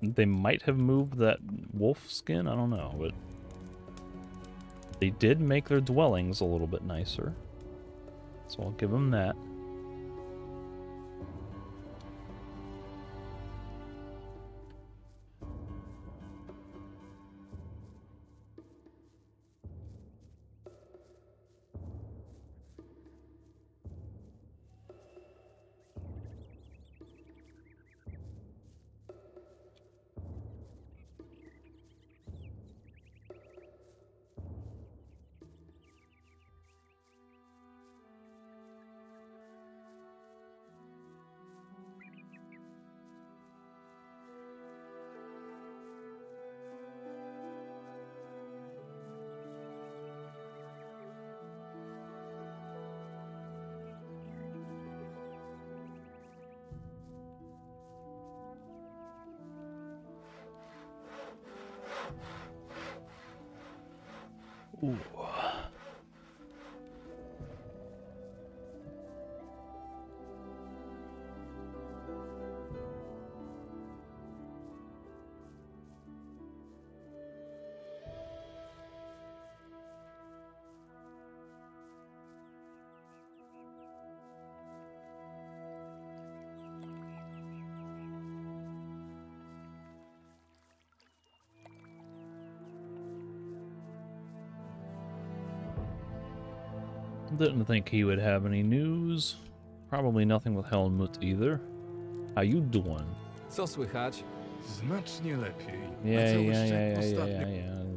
They might have moved that wolf skin, I don't know, but they did make their dwellings a little bit nicer. So I'll give them that. Ooh. Didn't think he would have any news. Probably nothing with Helmut either. How you doing? Co słychać? Znacznie lepiej. Yeah.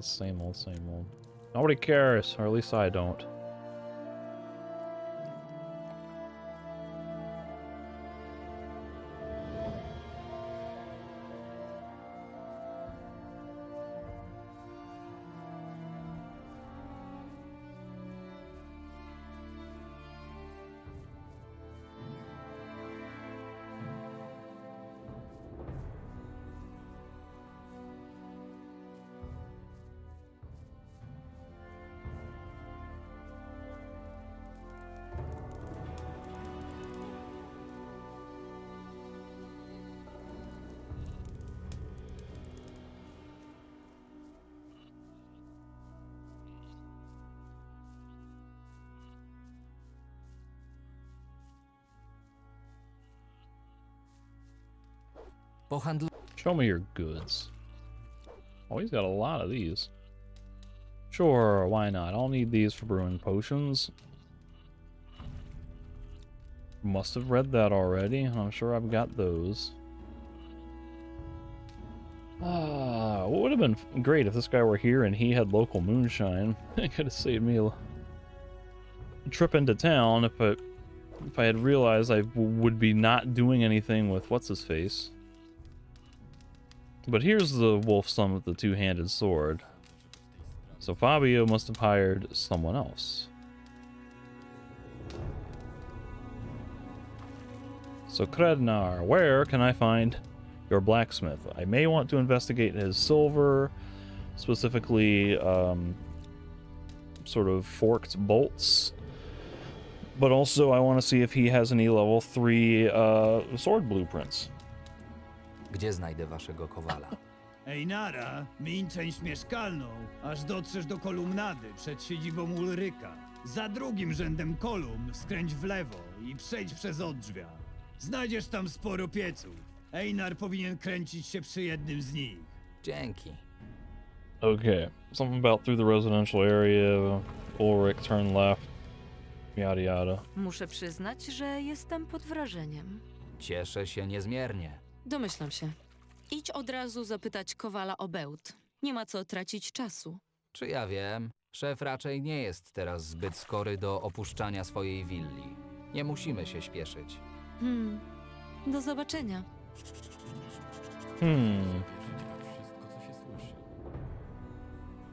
Same old. Nobody cares, or at least I don't. Show me your goods. Oh, he's got a lot of these. Sure, why not? I'll need these for brewing potions. Must have read that already. I'm sure I've got those. What would have been great if this guy were here and he had local moonshine. It could have saved me a trip into town if I had realized I would be not doing anything with what's-his-face. But here's the wolf son with the two-handed sword. So Fabio must have hired someone else. So Krednar, where can I find your blacksmith? I may want to investigate his silver, specifically sort of forked bolts. But also I want to see if he has any level 3 sword blueprints. Gdzie znajdę waszego kowala? Einara, miń część mieszkalną, aż dotrzesz do kolumnady przed siedzibą Ulryka. Za drugim rzędem kolumn skręć w lewo i przejdź przez oddrzwia. Znajdziesz tam sporo pieców. Einar powinien kręcić się przy jednym z nich. Dzięki. Okay, something about through the residential area, Ulrich, turn left, yada yada. Muszę przyznać, że jestem pod wrażeniem. Cieszę się niezmiernie. Domyślam się. Idź od razu zapytać Kowala o bełt. Nie ma co tracić czasu. Czy ja wiem? Szef raczej nie jest teraz zbyt skory do opuszczania swojej willi. Nie musimy się śpieszyć. Do zobaczenia.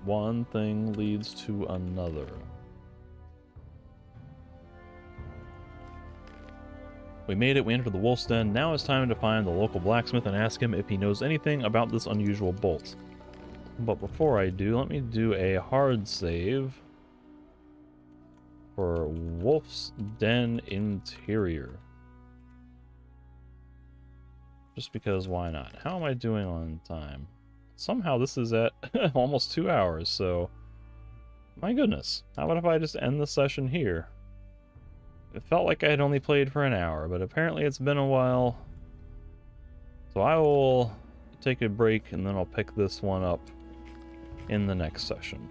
One thing leads to another. We made it, we entered the wolf's den. Now it's time to find the local blacksmith and ask him if he knows anything about this unusual bolt. But before I do, let me do a hard save for Wolf's Den Interior. Just because why not? How am I doing on time? Somehow this is at almost 2 hours, so my goodness. How about if I just end the session here? It felt like I had only played for an hour, but apparently it's been a while. So I will take a break and then I'll pick this one up in the next session.